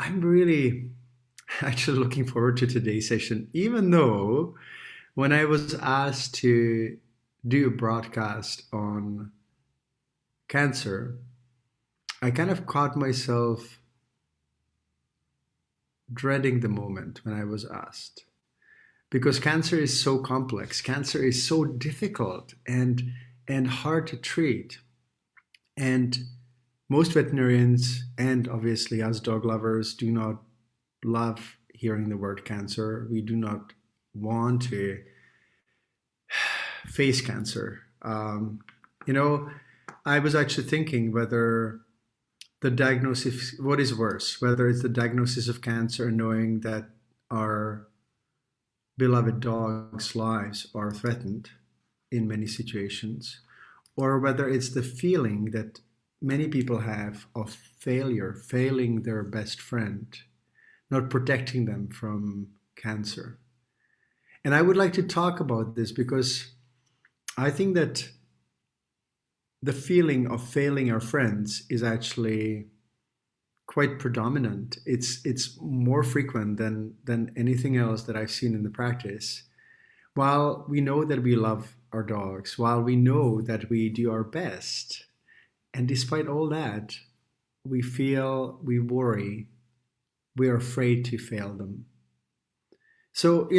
I'm really actually looking forward to today's session, even though when I was asked to do a broadcast on cancer, I kind of caught myself dreading the moment when I was asked. Because cancer is so complex, cancer is so difficult and hard to treat. And most veterinarians and obviously us dog lovers do not love hearing the word cancer. We do not want to face cancer. You know, I was actually thinking whether the diagnosis, what is worse, whether it's the diagnosis of cancer, knowing that our beloved dogs' lives are threatened in many situations, or whether it's the feeling that many people have of failure, failing their best friend, not protecting them from cancer. And I would like to talk about this because I think that the feeling of failing our friends is actually quite predominant. It's more frequent than anything else that I've seen in the practice. While we know that we love our dogs, while we know that we do our best, and despite all that, we feel, we worry, we're afraid to fail them. So,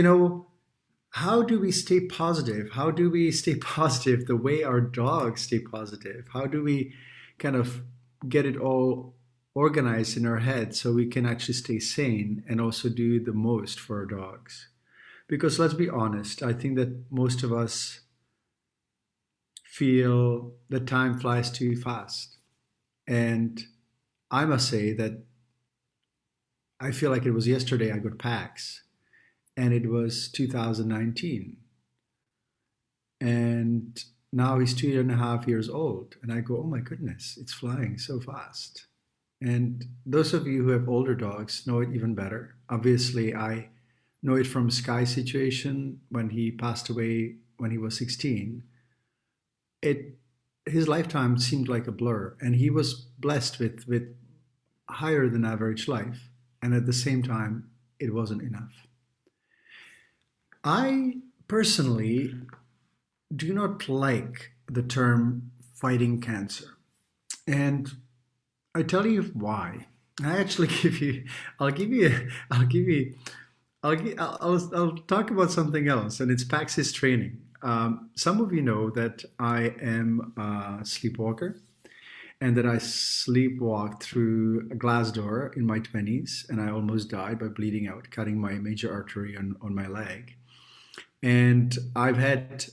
how do we stay positive? How do we stay positive the way our dogs stay positive? How do we kind of get it all organized in our head so we can actually stay sane and also do the most for our dogs? Because let's be honest, I think that most of us feel that time flies too fast. And I must say that I feel like it was yesterday I got PAX and it was 2019. And now he's 2.5 years old. And I go, oh my goodness, it's flying so fast. And those of you who have older dogs know it even better. Obviously, I know it from Sky's situation when he passed away when he was 16. It His lifetime seemed like a blur, and he was blessed with higher than average life, and at the same time, it wasn't enough. I personally do not like the term fighting cancer. And I tell you why. I actually give you, I'll give you, I'll give you, I'll talk about something else, and it's Pax's training. Some of you know that I am a sleepwalker and that I sleepwalked through a glass door in my 20s, and I almost died by bleeding out, cutting my major artery on my leg. And I've had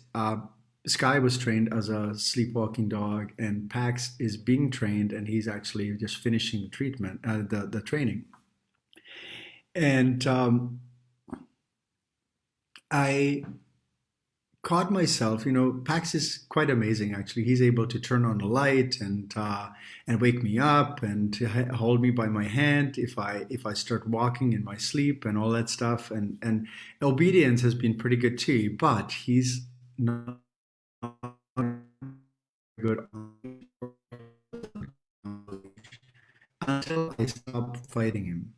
Sky was trained as a sleepwalking dog, and Pax is being trained, and he's actually just finishing the treatment, the training. And I caught myself, Pax is quite amazing actually. He's able to turn on the light and wake me up and to hold me by my hand if I start walking in my sleep and all that stuff. And obedience has been pretty good too, but he's not good until I stop fighting him.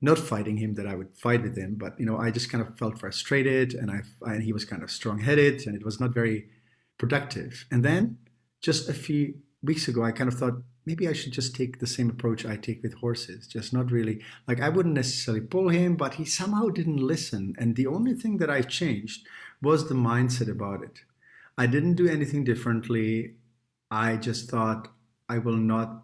Not fighting him that I would fight with him, but I just kind of felt frustrated, and he was kind of strong-headed, and it was not very productive. And then just a few weeks ago, I kind of thought maybe I should just take the same approach I take with horses, just not really like I wouldn't necessarily pull him, but he somehow didn't listen. And the only thing that I changed was the mindset about it. I didn't do anything differently. I just thought I will not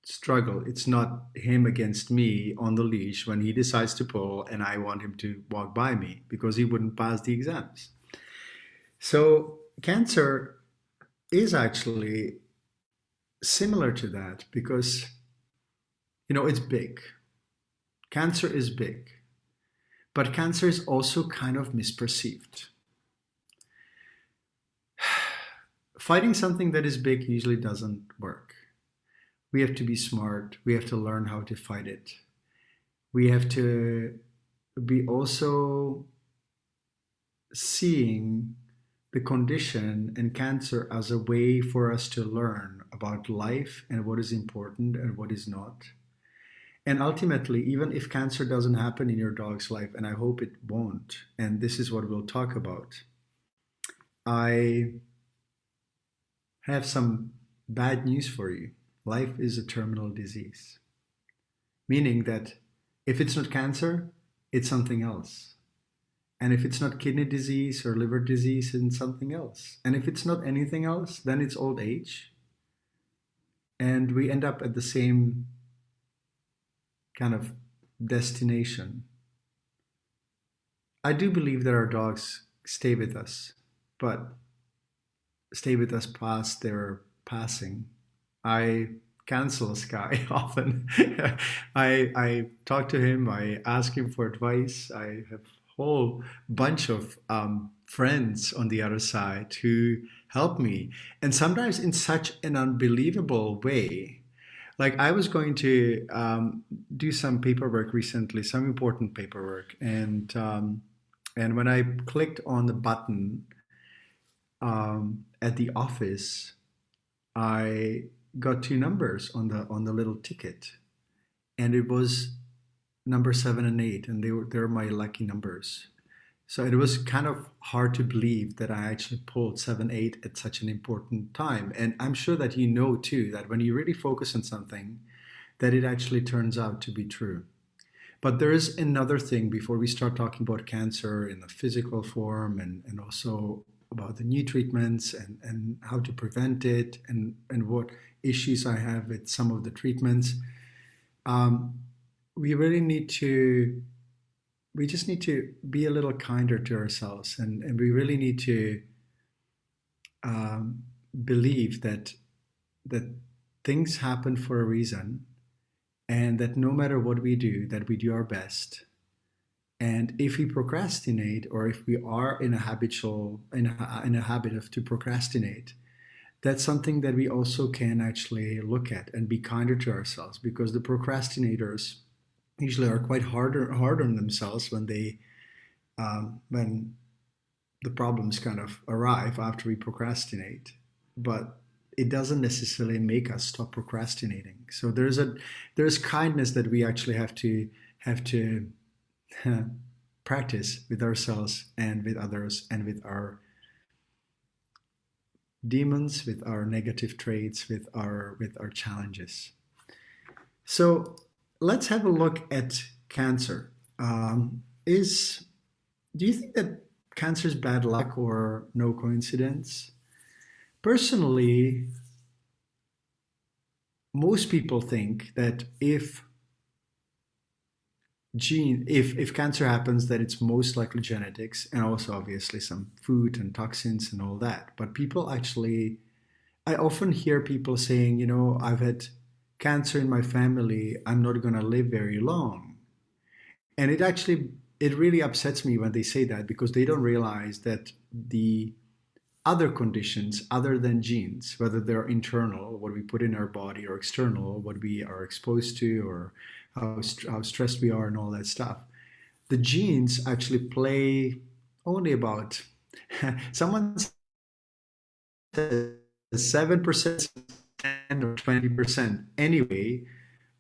struggle. It's not him against me on the leash when he decides to pull and I want him to walk by me because he wouldn't pass the exams. So cancer is actually similar to that because it's big. Cancer is big, but cancer is also kind of misperceived. Fighting something that is big usually doesn't work. We have to be smart. We have to learn how to fight it. We have to be also seeing the condition and cancer as a way for us to learn about life and what is important and what is not. And ultimately, even if cancer doesn't happen in your dog's life, and I hope it won't, and this is what we'll talk about, I have some bad news for you. Life is a terminal disease, meaning that if it's not cancer, it's something else. And if it's not kidney disease or liver disease, it's something else. And if it's not anything else, then it's old age. And we end up at the same kind of destination. I do believe that our dogs stay with us, but stay with us past their passing. I cancel Sky often. I talk to him. I ask him for advice. I have a whole bunch of friends on the other side who help me, and sometimes in such an unbelievable way. Like I was going to do some paperwork recently, some important paperwork, and when I clicked on the button at the office, I got two numbers on the little ticket, and it was number 7 and 8, and they're my lucky numbers. So it was kind of hard to believe that I actually pulled 7 8 at such an important time. And I'm sure that you know too that when you really focus on something, that it actually turns out to be true. But there is another thing before we start talking about cancer in the physical form, and also about the new treatments, and how to prevent it, and what issues I have with some of the treatments. Um, we really need to, we just need to be a little kinder to ourselves, and we really need to um, believe that things happen for a reason, and that no matter what we do, that we do our best. And if we procrastinate, or if we are in a in a habit of to procrastinate, that's something that we also can actually look at and be kinder to ourselves, because the procrastinators usually are quite hard on themselves when the problems kind of arrive after we procrastinate. But it doesn't necessarily make us stop procrastinating. So there's kindness that we actually have to practice with ourselves and with others, and with our demons, with our negative traits, with our challenges. So let's have a look at cancer. Is Do you think that cancer is bad luck or no coincidence? Personally, most people think that if cancer happens, that it's most likely genetics, and also obviously some food and toxins and all that. But people actually, I often hear people saying, I've had cancer in my family, I'm not going to live very long. And it really upsets me when they say that, because they don't realize that the other conditions other than genes, whether they're internal, what we put in our body, or external, what we are exposed to, or how stressed we are and all that stuff, the genes actually play only about, someone says 7%, 10 or 20%, anyway,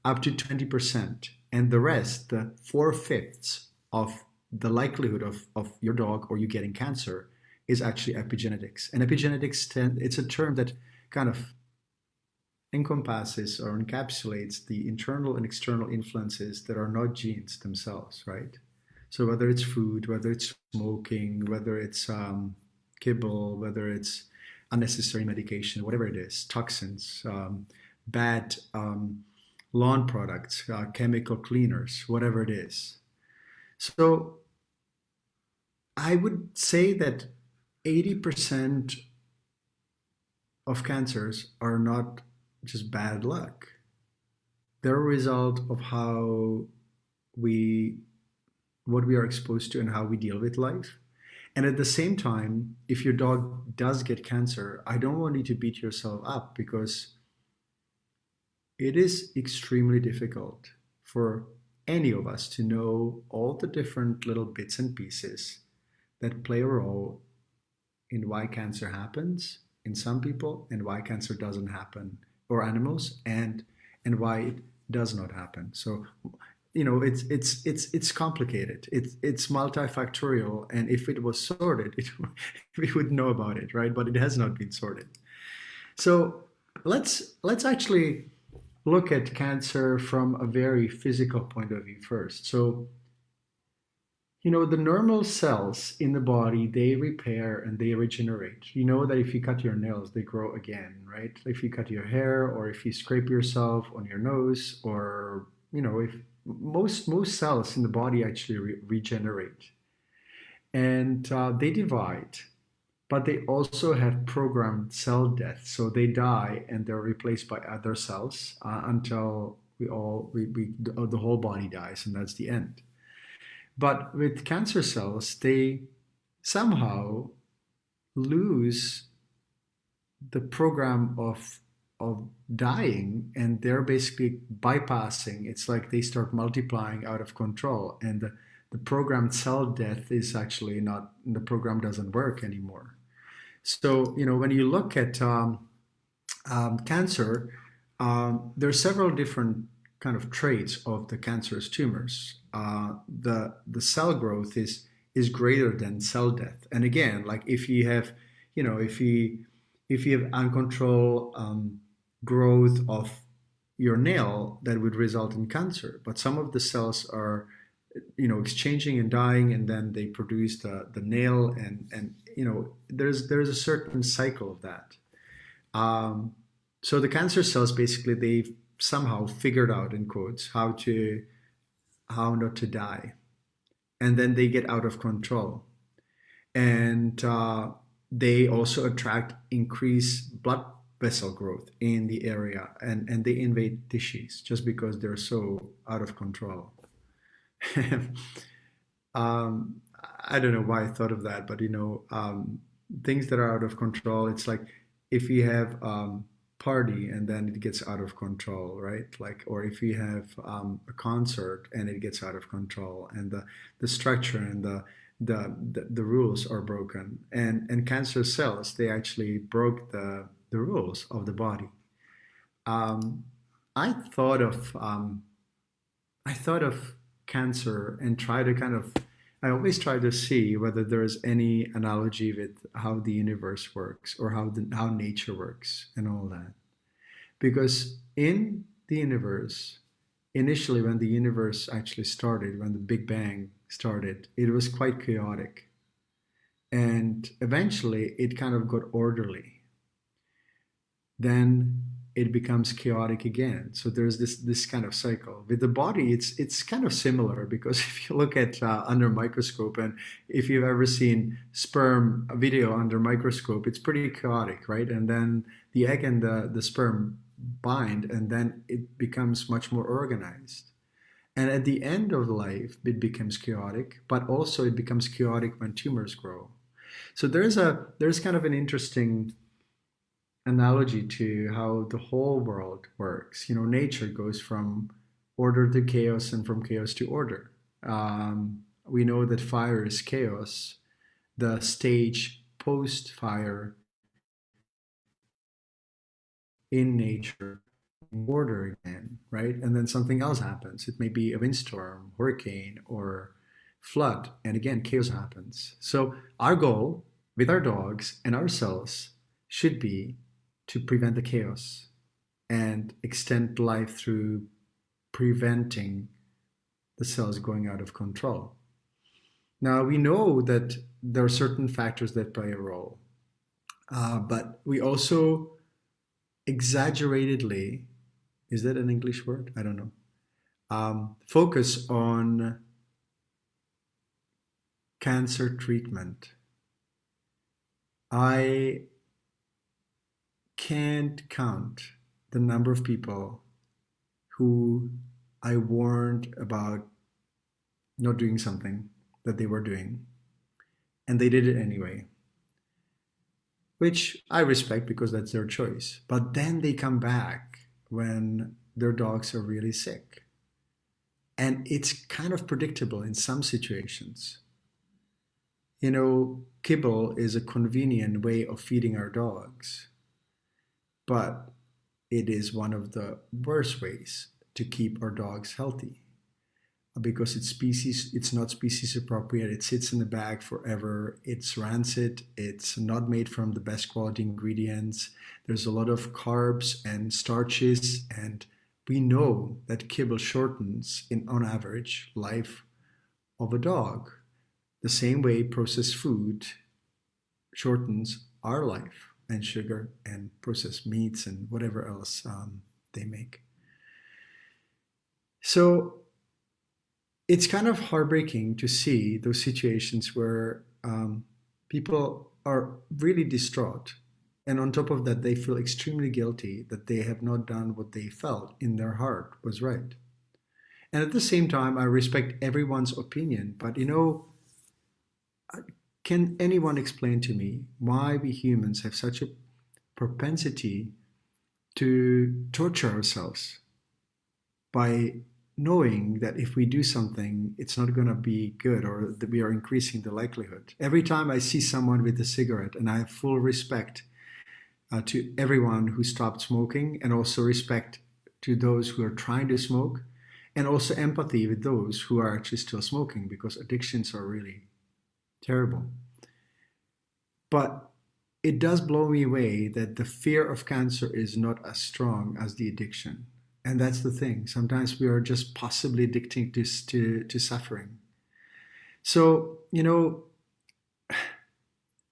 up to 20%. And the rest, the 4/5 of the likelihood of your dog or you getting cancer, is actually epigenetics. And epigenetics, it's a term that kind of encompasses or encapsulates the internal and external influences that are not genes themselves, right? So whether it's food, whether it's smoking, whether it's kibble, whether it's unnecessary medication, whatever it is, toxins, bad lawn products, chemical cleaners, whatever it is. So I would say that 80% of cancers are not just bad luck. They're a result of we what we are exposed to and how we deal with life. And at the same time, if your dog does get cancer, I don't want you to beat yourself up, because it is extremely difficult for any of us to know all the different little bits and pieces that play a role in why cancer happens in some people, and why cancer doesn't happen, or animals, and why it does not happen. So, it's complicated. It's multifactorial, and if it was sorted, we would know about it, right? But it has not been sorted. So let's actually look at cancer from a very physical point of view first. So, the normal cells in the body, they repair and they regenerate. You know that if you cut your nails, they grow again, right? If you cut your hair, or if you scrape yourself on your nose, or, if most cells in the body actually regenerate, and they divide, but they also have programmed cell death. So they die and they're replaced by other cells until the whole body dies, and that's the end. But with cancer cells, they somehow lose the program of dying, and they're basically bypassing. It's like they start multiplying out of control, and the programmed cell death is actually not, the program doesn't work anymore. So, when you look at cancer, there are several different kind of traits of the cancerous tumors. The cell growth is greater than cell death. And again, like if you have, if you have uncontrolled growth of your nail, that would result in cancer. But some of the cells are, exchanging and dying, and then they produce the nail, and there's a certain cycle of that. So the cancer cells, basically, they've somehow figured out, in quotes, how not to die, and then they get out of control, and they also attract increased blood vessel growth in the area, and they invade tissues just because they're so out of control. I don't know why I thought of that, but things that are out of control, it's like if you have party and then it gets out of control, right? Like, or if you have a concert and it gets out of control, and the structure and the rules are broken, and cancer cells, they actually broke the rules of the body. Um, I thought of cancer and try to kind of, I always try to see whether there's any analogy with how the universe works, or how nature works and all that. Because in the universe, initially when the universe actually started, when the Big Bang started, it was quite chaotic. And eventually it kind of got orderly. Then it becomes chaotic again. So there's this kind of cycle. With the body, it's kind of similar, because if you look at under a microscope, and if you've ever seen sperm video under a microscope, it's pretty chaotic, right? And then the egg and the sperm bind, and then it becomes much more organized. And at the end of life, it becomes chaotic, but also it becomes chaotic when tumors grow. So there's kind of an interesting analogy to how the whole world works. Nature goes from order to chaos, and from chaos to order. We know that fire is chaos. The stage post fire in nature, order again, right? And then something else happens. It may be a windstorm, hurricane, or flood, and again, chaos happens. So our goal with our dogs and ourselves should be to prevent the chaos and extend life through preventing the cells going out of control. Now, we know that there are certain factors that play a role, but we also exaggeratedly, is that an English word? I don't know, focus on cancer treatment. I can't count the number of people who I warned about not doing something that they were doing, and they did it anyway, which I respect because that's their choice. But then they come back when their dogs are really sick. And it's kind of predictable in some situations. Kibble is a convenient way of feeding our dogs, but it is one of the worst ways to keep our dogs healthy because it's not species appropriate. It sits in the bag forever. It's rancid. It's not made from the best quality ingredients. There's a lot of carbs and starches, and we know that kibble shortens, on average, life of a dog. The same way processed food shortens our life, and sugar and processed meats and whatever else they make. So it's kind of heartbreaking to see those situations where people are really distraught. And on top of that, they feel extremely guilty that they have not done what they felt in their heart was right. And at the same time, I respect everyone's opinion. But can anyone explain to me why we humans have such a propensity to torture ourselves by knowing that if we do something, it's not going to be good, or that we are increasing the likelihood? Every time I see someone with a cigarette, and I have full respect to everyone who stopped smoking, and also respect to those who are trying to smoke, and also empathy with those who are actually still smoking, because addictions are really terrible. But it does blow me away that the fear of cancer is not as strong as the addiction. And that's the thing. Sometimes we are just possibly addicted to suffering. So,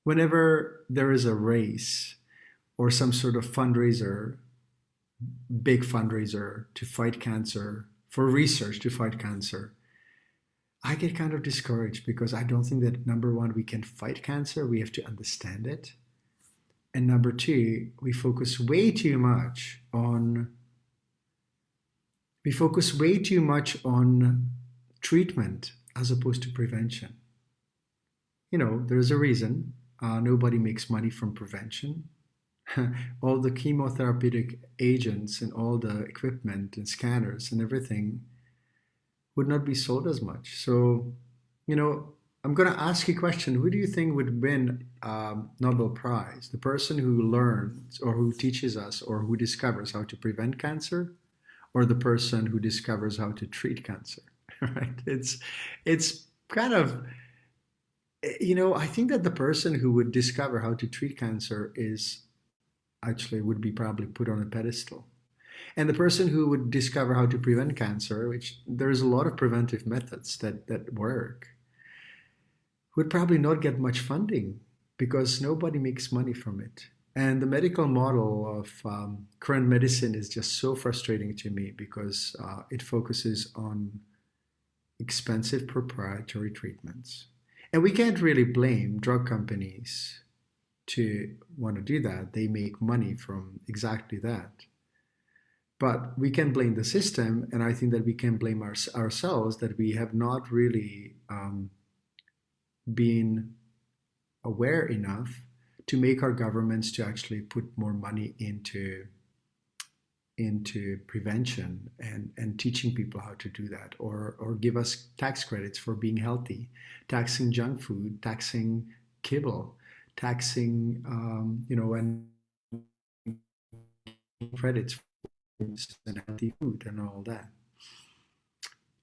whenever there is a race or some sort of fundraiser, big fundraiser to fight cancer, for research to fight cancer, I get kind of discouraged because I don't think that, number one, we can fight cancer. We have to understand it. And number two, we focus way too much on treatment as opposed to prevention. There's a reason nobody makes money from prevention. All the chemotherapeutic agents and all the equipment and scanners and everything would not be sold as much. So, I'm going to ask you a question. Who do you think would win Nobel Prize? The person who learns or who teaches us or who discovers how to prevent cancer, or the person who discovers how to treat cancer? Right? It's kind of, I think that the person who would discover how to treat cancer would be probably put on a pedestal. And the person who would discover how to prevent cancer, which there's a lot of preventive methods that work, would probably not get much funding because nobody makes money from it. And the medical model of current medicine is just so frustrating to me because it focuses on expensive proprietary treatments. And we can't really blame drug companies to want to do that. They make money from exactly that. But we can blame the system, and I think that we can blame ourselves that we have not really been aware enough to make our governments to actually put more money into prevention and teaching people how to do that, or give us tax credits for being healthy, taxing junk food, taxing kibble, taxing and credits and healthy food and all that.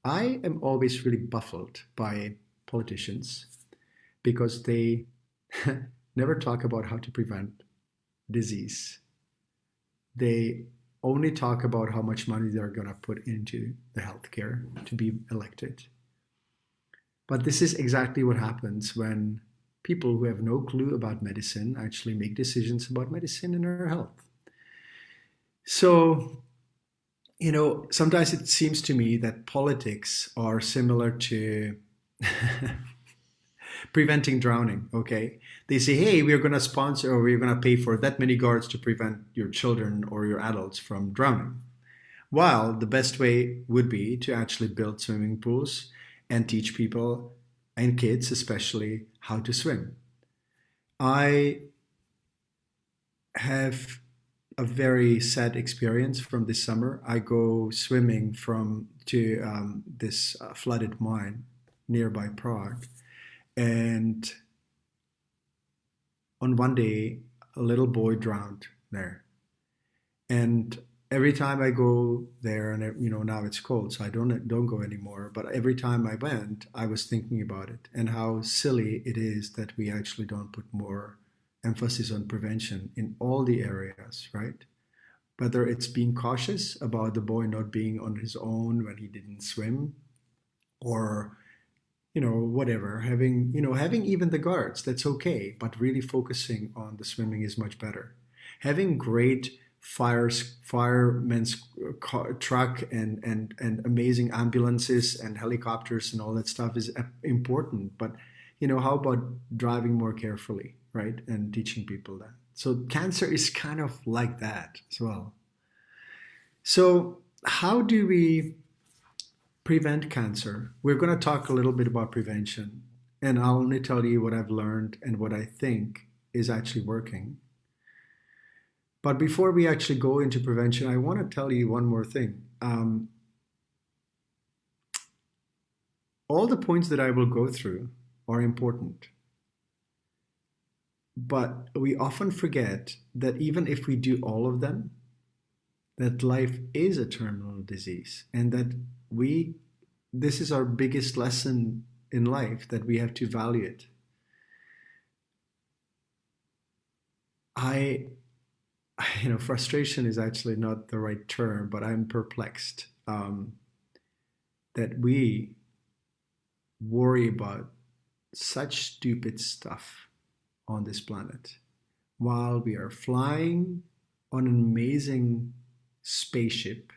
I am always really baffled by politicians because they never talk about how to prevent disease. They only talk about how much money they're going to put into the healthcare to be elected. But this is exactly what happens when people who have no clue about medicine actually make decisions about medicine and our health. So, sometimes it seems to me that politics are similar to preventing drowning, okay? They say, hey, we're going to sponsor or we're going to pay for that many guards to prevent your children or your adults from drowning. While the best way would be to actually build swimming pools and teach people, and kids especially, how to swim. I have a very sad experience from this summer. I go swimming to this flooded mine nearby Prague, and on one day, a little boy drowned there. And every time I go there, and now it's cold, so I don't go anymore. But every time I went, I was thinking about it and how silly it is that we actually don't put more emphasis on prevention in all the areas, right? Whether it's being cautious about the boy not being on his own when he didn't swim, or whatever, having even the guards, that's okay, but really focusing on the swimming is much better. Having great firemen's truck and amazing ambulances and helicopters and all that stuff is important, but how about driving more carefully, right, and teaching people that. So cancer is kind of like that as well. So how do we prevent cancer? We're going to talk a little bit about prevention, and I'll only tell you what I've learned and what I think is actually working. But before we actually go into prevention, I want to tell you one more thing. All the points that I will go through are important, but we often forget that even if we do all of them, that life is a terminal disease, and that this is our biggest lesson in life, that we have to value it. Frustration is actually not the right term, but I'm perplexed that we worry about such stupid stuff on this planet while we are flying on an amazing spaceship.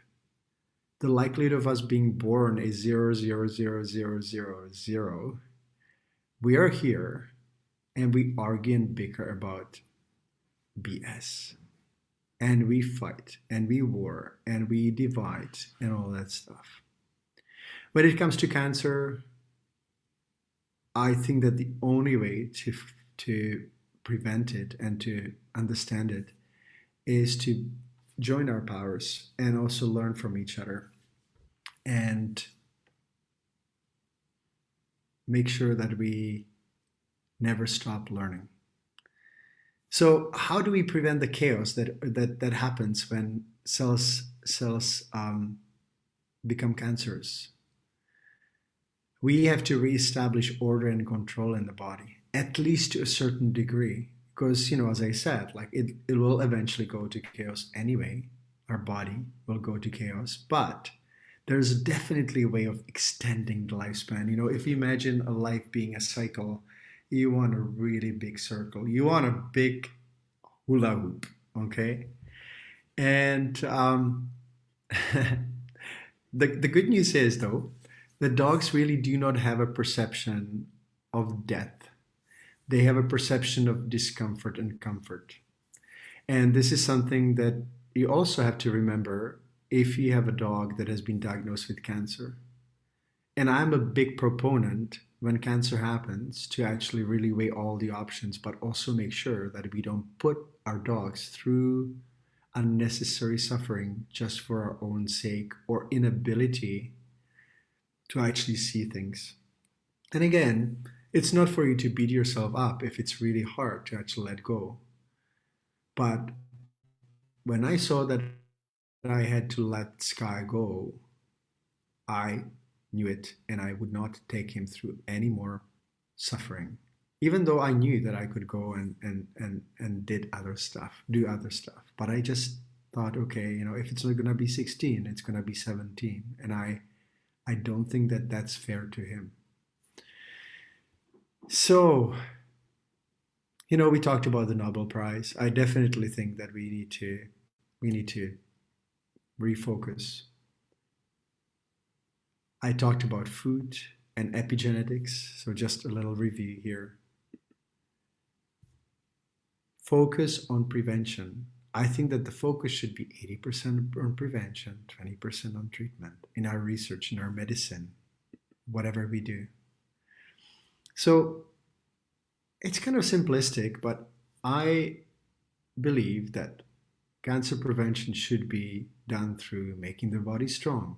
The likelihood of us being born is 0.00000. We are here and we argue and bicker about BS. And we fight and we war and we divide and all that stuff. When it comes to cancer, I think that the only way to prevent it and to understand it is to join our powers and also learn from each other and make sure that we never stop learning. So how do we prevent the chaos that happens when cells become cancerous? We have to reestablish order and control in the body, at least to a certain degree, because as I said, like it will eventually go to chaos anyway. Our body will go to chaos, but there's definitely a way of extending the lifespan. If you imagine a life being a cycle, you want a really big circle. You want a big hula hoop, okay? And the good news is, though, the dogs really do not have a perception of death. They have a perception of discomfort and comfort. And this is something that you also have to remember if you have a dog that has been diagnosed with cancer. And I'm a big proponent when cancer happens to actually really weigh all the options, but also make sure that we don't put our dogs through unnecessary suffering just for our own sake or inability to actually see things. And again, it's not for you to beat yourself up if it's really hard to actually let go. But when I saw that I had to let Sky go, I knew it, and I would not take him through any more suffering. Even though I knew that I could go and do other stuff. But I just thought, okay, if it's not gonna be 16, it's gonna be 17. And I don't think that that's fair to him. So, we talked about the Nobel Prize. I definitely think that we need to refocus. I talked about food and epigenetics, so just a little review here. Focus on prevention. I think that the focus should be 80% on prevention, 20% on treatment in our research, in our medicine, whatever we do. So it's kind of simplistic, but I believe that cancer prevention should be done through making the body strong,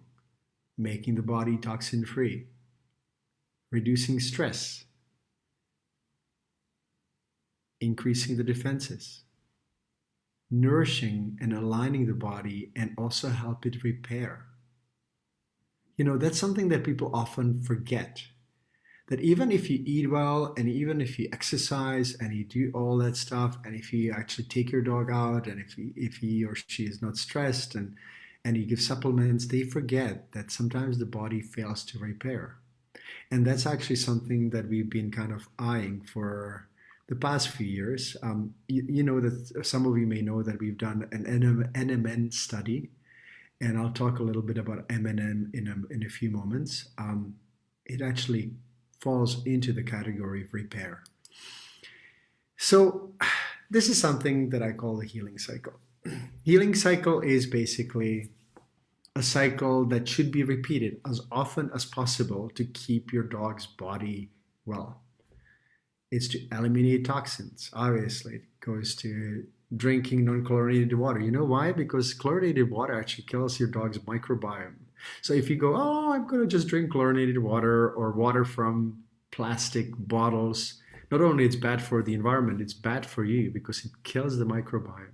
making the body toxin free, reducing stress, increasing the defenses, nourishing and aligning the body and also help it repair. That's something that people often forget. That even if you eat well and even if you exercise and you do all that stuff, and if you actually take your dog out, and if he or she is not stressed, and you give supplements, they forget that sometimes the body fails to repair. And that's actually something that we've been kind of eyeing for the past few years. You know that some of you may know that we've done an NMN study, and I'll talk a little bit about MNM in a few moments. It actually falls into the category of repair. So this is something that I call the healing cycle. Healing cycle is basically a cycle that should be repeated as often as possible to keep your dog's body well. It's to eliminate toxins. Obviously, it goes to drinking non-chlorinated water. You know why? Because chlorinated water actually kills your dog's microbiome. So if you go, oh, I'm going to just drink chlorinated water or water from plastic bottles, not only it's bad for the environment, it's bad for you because it kills the microbiome.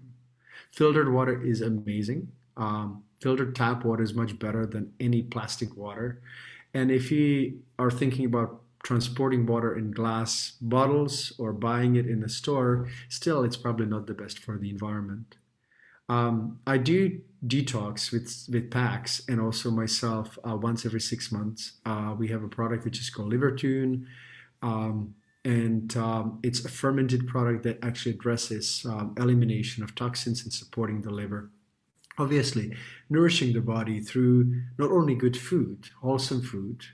Filtered water is amazing. Filtered tap water is much better than any plastic water. And if you are thinking about transporting water in glass bottles or buying it in a store, still it's probably not the best for the environment. I do detox with PAX and also myself once every 6 months. We have a product which is called LiverTune, and it's a fermented product that actually addresses elimination of toxins and supporting the liver. Obviously, nourishing the body through not only good food, wholesome food,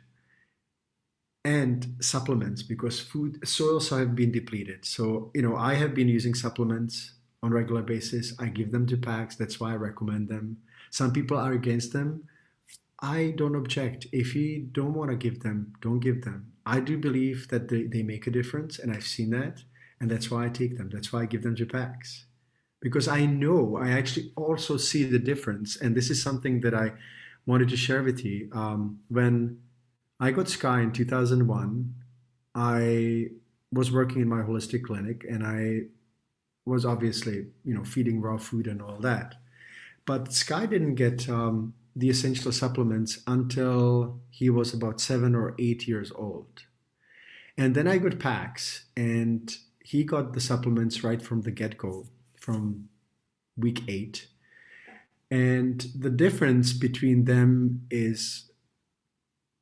and supplements, because soils have been depleted. So, I have been using supplements on a regular basis. I give them to PAX. That's why I recommend them. Some people are against them. I don't object. If you don't want to give them, don't give them. I do believe that they make a difference, and I've seen that, and that's why I take them. That's why I give them to PAX. Because I know, I actually also see the difference, and this is something that I wanted to share with you. When I got Sky in 2001, I was working in my holistic clinic, and I was obviously, feeding raw food and all that. But Sky didn't get the essential supplements until he was about 7 or 8 years old. And then I got PAX, and he got the supplements right from the get-go, from week 8. And the difference between them is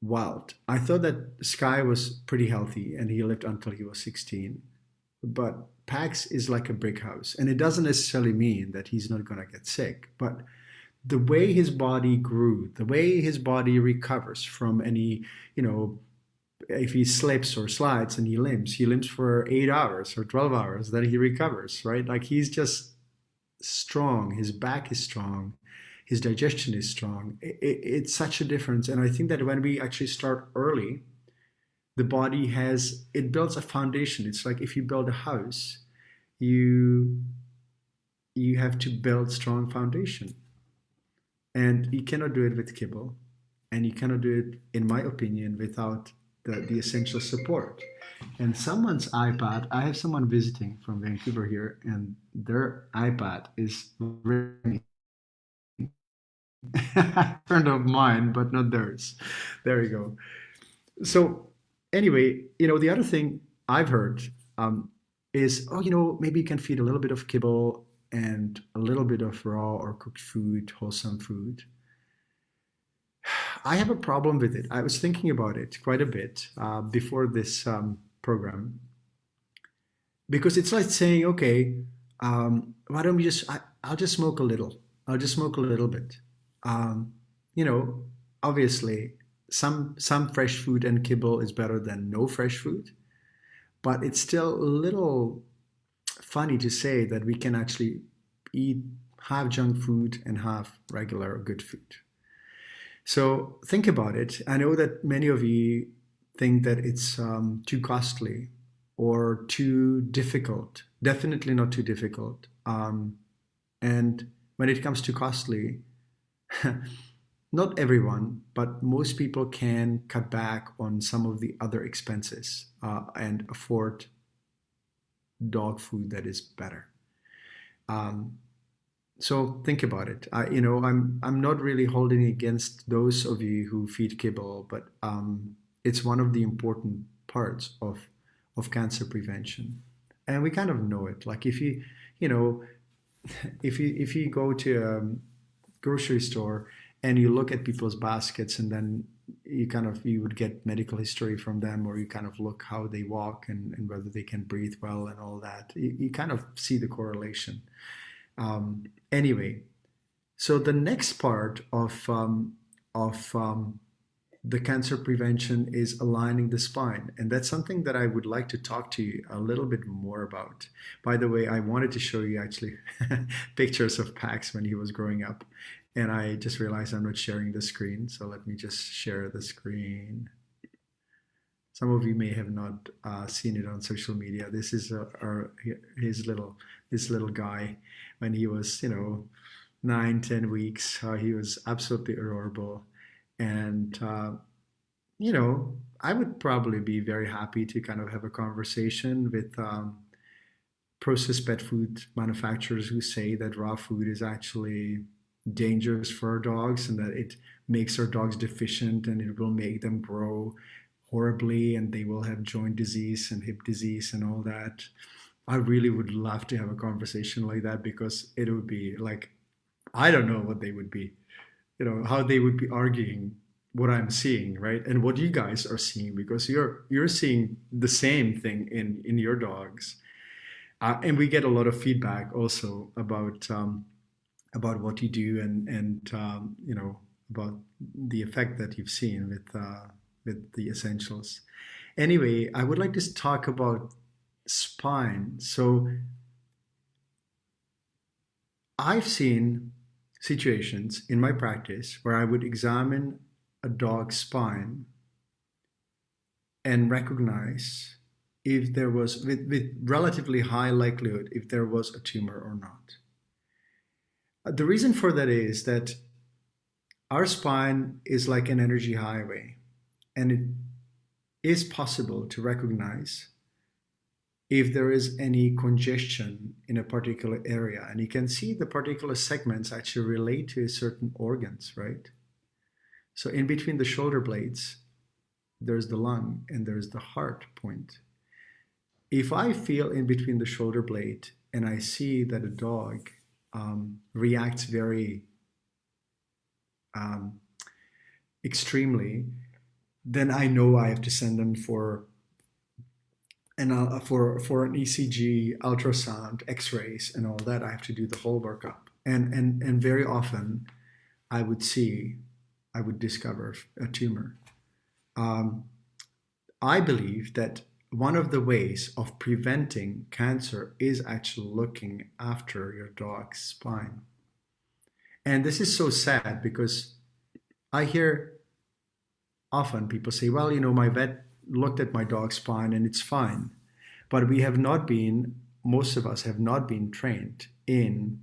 wild. I thought that Sky was pretty healthy and he lived until he was 16. But PAX is like a brick house. And it doesn't necessarily mean that he's not going to get sick. But the way his body grew, the way his body recovers from any, if he slips or slides and he limps for 8 hours or 12 hours, then he recovers, right? Like he's just strong. His back is strong. His digestion is strong. It's such a difference. And I think that when we actually start early, the body it builds a foundation. It's like if you build a house, you have to build strong foundation. And you cannot do it with kibble. And you cannot do it, in my opinion, without the essential support. And someone's iPad, I have someone visiting from Vancouver here, and their iPad is ringing. Turned off mine, but not theirs. There you go. So anyway, the other thing I've heard is, maybe you can feed a little bit of kibble and a little bit of raw or cooked food, wholesome food. I have a problem with it. I was thinking about it quite a bit before this program, because it's like saying, okay, why don't we I'll just smoke a little. I'll just smoke a little bit. Um, you know, Obviously, some fresh food and kibble is better than no fresh food, but it's still a little funny to say that we can actually eat have junk food and have regular good food. So think about it. I know that many of you think that it's too costly or too difficult. Definitely not too difficult. And when it comes to costly, not everyone, but most people can cut back on some of the other expenses and afford dog food that is better. Um, So think about it. I'm not really holding against those of you who feed kibble, but it's one of the important parts of cancer prevention, and we kind of know it. Like you know, if you go to a grocery store and you look at people's baskets, and then you would get medical history from them, or you kind of look how they walk and whether they can breathe well and all that. You kind of see the correlation. Anyway, so the next part of the cancer prevention is aligning the spine, and that's something that I would like to talk to you a little bit more about. By the way, I wanted to show you actually pictures of Pax when he was growing up, and I just realized I'm not sharing the screen, so let me just share the screen. Some of you may have not seen it on social media. This is his little this little guy when he was 9, 10 weeks. He was absolutely adorable, and I would probably be very happy to kind of have a conversation with processed pet food manufacturers who say that raw food is actually dangerous for our dogs and that it makes our dogs deficient and it will make them grow horribly and they will have joint disease and hip disease and all that. I really would love to have a conversation like that because it would be like, I don't know what they would be, how they would be arguing what I'm seeing, right? And what you guys are seeing because you're seeing the same thing in your dogs. And we get a lot of feedback also about what you do and about the effect that you've seen with the essentials. Anyway, I would like to talk about spine. So I've seen situations in my practice where I would examine a dog's spine and recognize if there was, with relatively high likelihood, if there was a tumor or not. The reason for that is that our spine is like an energy highway, and it is possible to recognize if there is any congestion in a particular area. And you can see the particular segments actually relate to certain organs, right? So in between the shoulder blades, there's the lung and there's the heart point. If I feel in between the shoulder blade and I see that a dog reacts very extremely, then I know I have to send them for an ECG, ultrasound, X-rays, and all that. I have to do the whole workup, and very often I would discover a tumor. I believe that one of the ways of preventing cancer is actually looking after your dog's spine. And this is so sad because I hear often people say, well, my vet looked at my dog's spine and it's fine. But most of us have not been trained in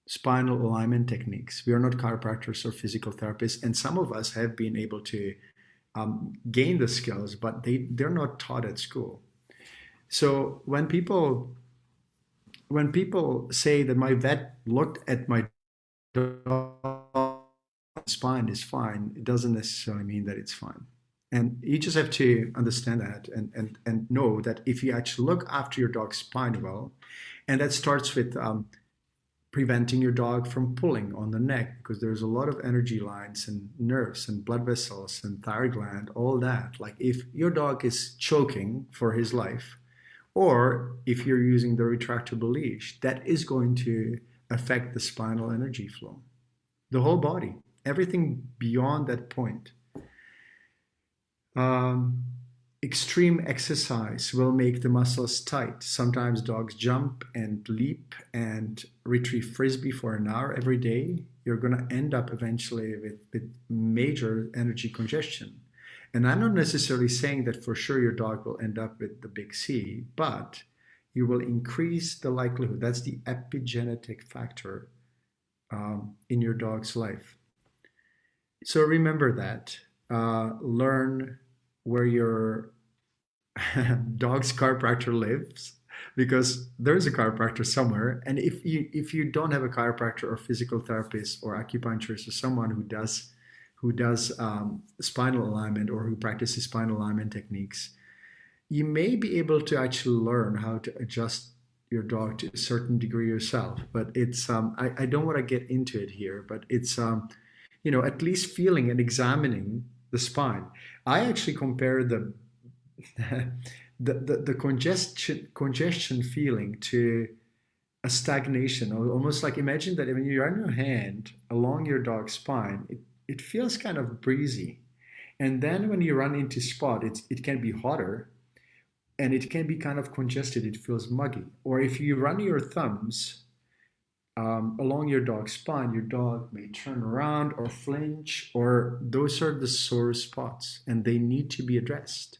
spinal alignment techniques. We are not chiropractors or physical therapists. And some of us have been able to gain the skills, but they're not taught at school. So when people say that my vet looked at my dog's spine is fine, it doesn't necessarily mean that it's fine. And you just have to understand that and know that if you actually look after your dog's spine well, and that starts with preventing your dog from pulling on the neck because there's a lot of energy lines and nerves and blood vessels and thyroid gland, all that. Like if your dog is choking for his life, or if you're using the retractable leash, that is going to affect the spinal energy flow, the whole body, everything beyond that point. Extreme exercise will make the muscles tight. Sometimes dogs jump and leap and retrieve frisbee for an hour every day. You're going to end up eventually with major energy congestion. And I'm not necessarily saying that for sure your dog will end up with the big C, but you will increase the likelihood. That's the epigenetic factor in your dog's life. So remember that. Learn where your dog's chiropractor lives because there is a chiropractor somewhere. And if you don't have a chiropractor or physical therapist or acupuncturist or someone who does spinal alignment or who practices spinal alignment techniques, you may be able to actually learn how to adjust your dog to a certain degree yourself. But I don't want to get into it here, but it's at least feeling and examining the spine. I actually compare the congestion feeling to a stagnation, or almost like imagine that when you run your hand along your dog's spine, it feels kind of breezy. And then when you run into spot, it can be hotter and it can be kind of congested. It feels muggy. Or if you run your thumbs along your dog's spine, your dog may turn around or flinch, or those are the sore spots and they need to be addressed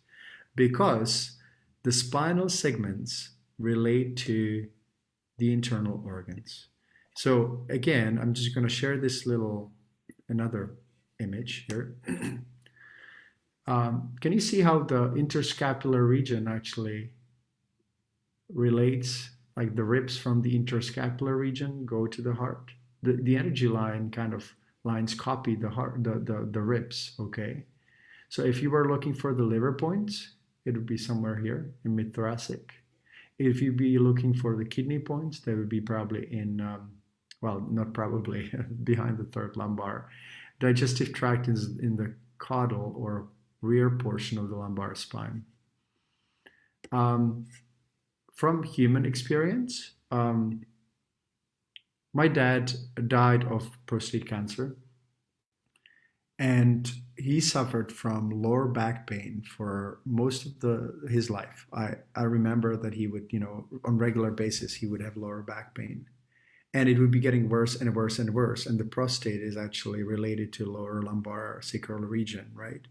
because the spinal segments relate to the internal organs. So again, I'm just going to share this another image here. Can you see how the interscapular region actually relates, like the ribs from the interscapular region go to the heart? The energy line kind of lines copy the heart, the ribs, okay? So if you were looking for the liver points, it would be somewhere here in mid-thoracic. If you'd be looking for the kidney points, they would be probably well, not probably, behind the third lumbar. Digestive tract is in the caudal or rear portion of the lumbar spine. From human experience, my dad died of prostate cancer, and he suffered from lower back pain for most of his life. I remember that he would, on regular basis, he would have lower back pain. And it would be getting worse and worse and worse. And the prostate is actually related to lower lumbar sacral region, right?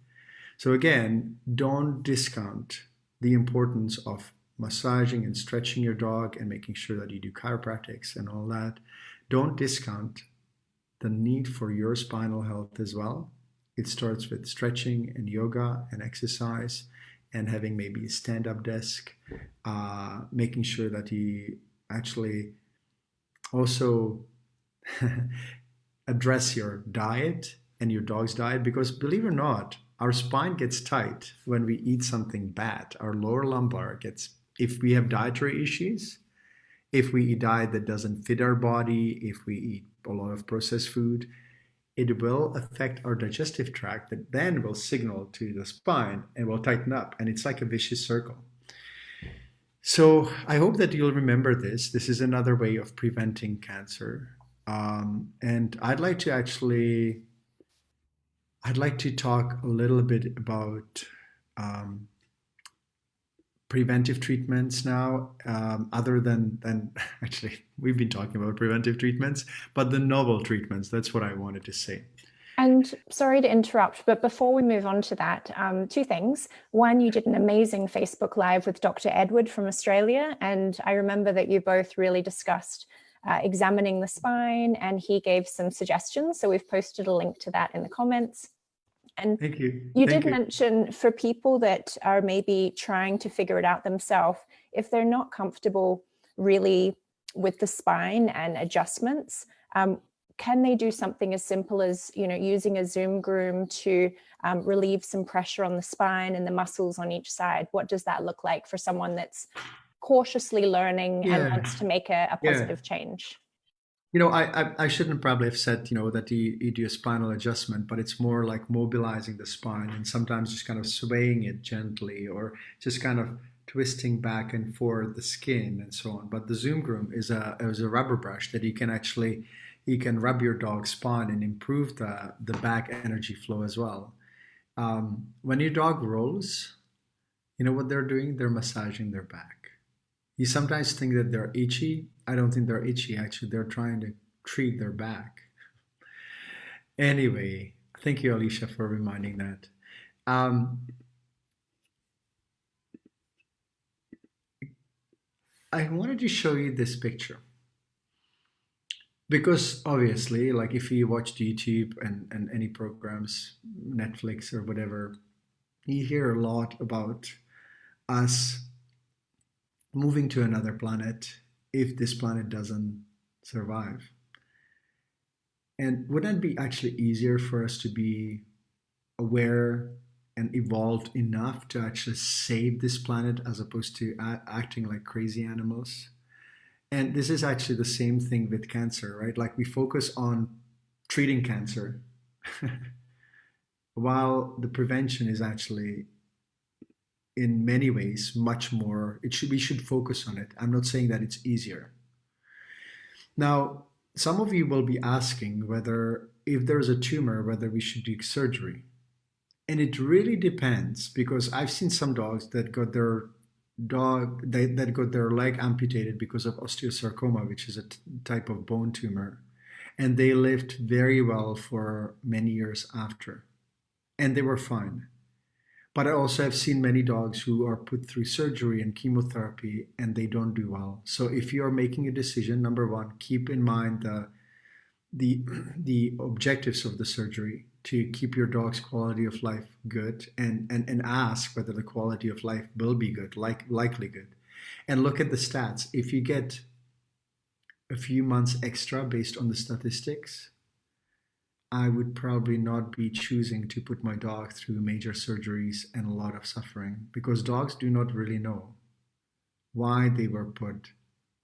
So again, don't discount the importance of massaging and stretching your dog and making sure that you do chiropractics and all that. Don't discount the need for your spinal health as well. It starts with stretching and yoga and exercise and having maybe a stand-up desk, making sure that you actually also address your diet and your dog's diet, because believe it or not, our spine gets tight when we eat something bad. Our lower lumbar gets, if we have dietary issues, if we eat diet that doesn't fit our body, if we eat a lot of processed food, it will affect our digestive tract that then will signal to the spine and will tighten up. And it's like a vicious circle. So I hope that you'll remember this. This is another way of preventing cancer. And I'd like to talk a little bit about preventive treatments now, other than actually, we've been talking about preventive treatments, but the novel treatments, that's what I wanted to say. And sorry to interrupt, but before we move on to that, two things. One, you did an amazing Facebook Live with Dr. Edward from Australia, and I remember that you both really discussed examining the spine, and he gave some suggestions. So we've posted a link to that in the comments. And thank you. You did mention for people that are maybe trying to figure it out themselves, if they're not comfortable really with the spine and adjustments, can they do something as simple as, using a Zoom groom to relieve some pressure on the spine and the muscles on each side? What does that look like for someone that's cautiously learning and wants to make a positive change? I shouldn't probably have said, that you do a spinal adjustment, but it's more like mobilizing the spine and sometimes just kind of swaying it gently or just kind of twisting back and forth the skin and so on. But the Zoom groom is a rubber brush that you can rub your dog's spine and improve the back energy flow as well. When your dog rolls, you know what they're doing? They're massaging their back. You sometimes think that they're itchy. I don't think they're itchy. Actually, they're trying to treat their back. Anyway, thank you, Alicia, for reminding that. I wanted to show you this picture because obviously, like if you watch YouTube and any programs, Netflix or whatever, you hear a lot about us moving to another planet if this planet doesn't survive. And wouldn't it be actually easier for us to be aware and evolved enough to actually save this planet as opposed to acting like crazy animals? And this is actually the same thing with cancer, right? Like we focus on treating cancer while the prevention is actually in many ways much more, we should focus on it. I'm not saying that it's easier. Now, some of you will be asking whether if there's a tumor, whether we should do surgery. And it really depends, because I've seen some dogs that got their that got their leg amputated because of osteosarcoma, which is a type of bone tumor, and they lived very well for many years after, and they were fine. But I also have seen many dogs who are put through surgery and chemotherapy and they don't do well. So if you are making a decision, number one, keep in mind the objectives of the surgery to keep your dog's quality of life good, and ask whether the quality of life will be good, likely good. And look at the stats. If you get a few months extra based on the statistics, I would probably not be choosing to put my dog through major surgeries and a lot of suffering, because dogs do not really know why they were put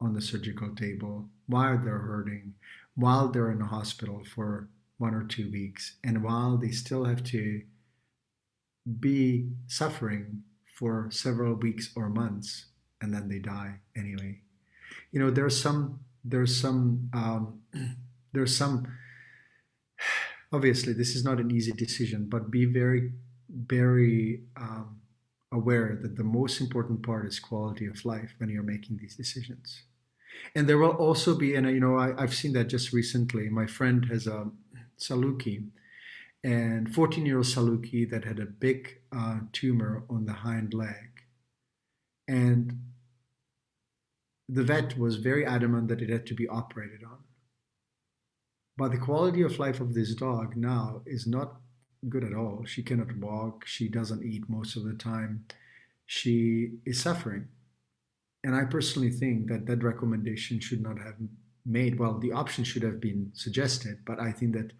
on the surgical table, why they're hurting, while they're in a hospital for 1 or 2 weeks, and while they still have to be suffering for several weeks or months, and then they die anyway. You know, there's some obviously this is not an easy decision, but be very, very aware that the most important part is quality of life when you're making these decisions. And there will also be, and I've seen that just recently. My friend has a Saluki, and 14-year-old Saluki that had a big tumor on the hind leg. And the vet was very adamant that it had to be operated on. But the quality of life of this dog now is not good at all. She cannot walk. She doesn't eat most of the time. She is suffering. And I personally think that that recommendation should not have made. Well, the option should have been suggested, but I think that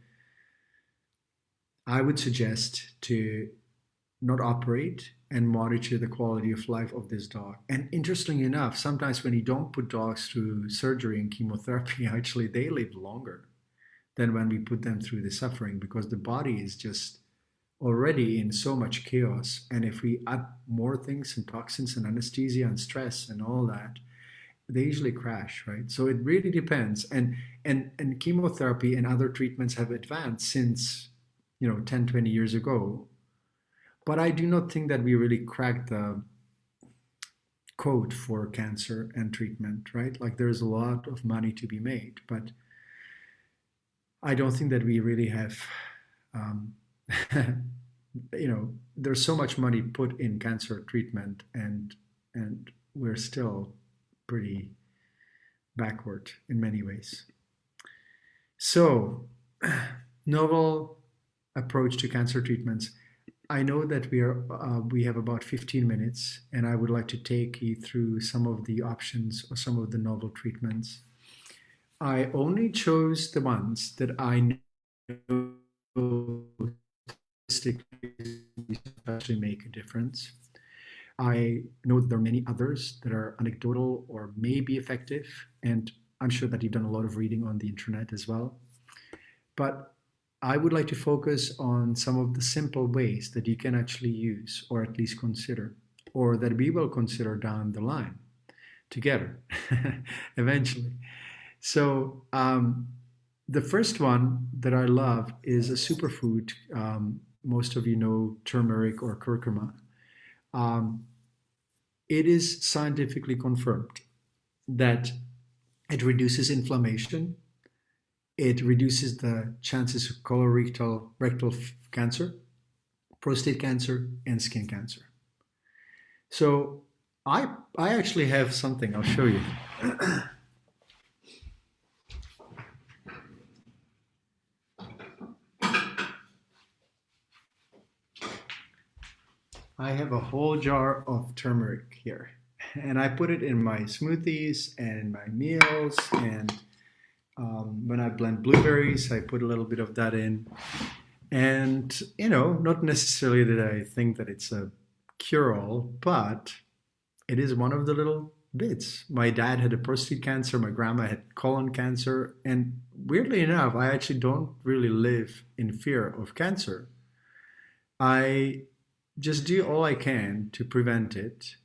I would suggest to not operate and monitor the quality of life of this dog. And interestingly enough, sometimes when you don't put dogs through surgery and chemotherapy, actually they live longer than when we put them through the suffering, because the body is just already in so much chaos. And if we add more things and toxins and anesthesia and stress and all that, they usually crash, right? So it really depends. And chemotherapy and other treatments have advanced since 10, 20 years ago. But I do not think that we really cracked the code for cancer and treatment, right? Like there's a lot of money to be made, but I don't think that we really have, there's so much money put in cancer treatment, and we're still pretty backward in many ways. So, novel approach to cancer treatments. I know that we have about 15 minutes, and I would like to take you through some of the options or some of the novel treatments. I only chose the ones that I know actually make a difference. I know that there are many others that are anecdotal or may be effective, and I'm sure that you've done a lot of reading on the internet as well. But I would like to focus on some of the simple ways that you can actually use, or at least consider, or that we will consider down the line together eventually. So the first one that I love is a superfood. Most of you know turmeric or curcuma. It is scientifically confirmed that it reduces inflammation. It reduces the chances of colorectal rectal cancer, prostate cancer, and skin cancer. So I actually have something I'll show you. I have a whole jar of turmeric here. and I put it in my smoothies and my meals. And when I blend blueberries, I put a little bit of that in. And, not necessarily that I think that it's a cure all, but it is one of the little bits. My dad had a prostate cancer, my grandma had colon cancer, and weirdly enough, I actually don't really live in fear of cancer. I just do all I can to prevent it,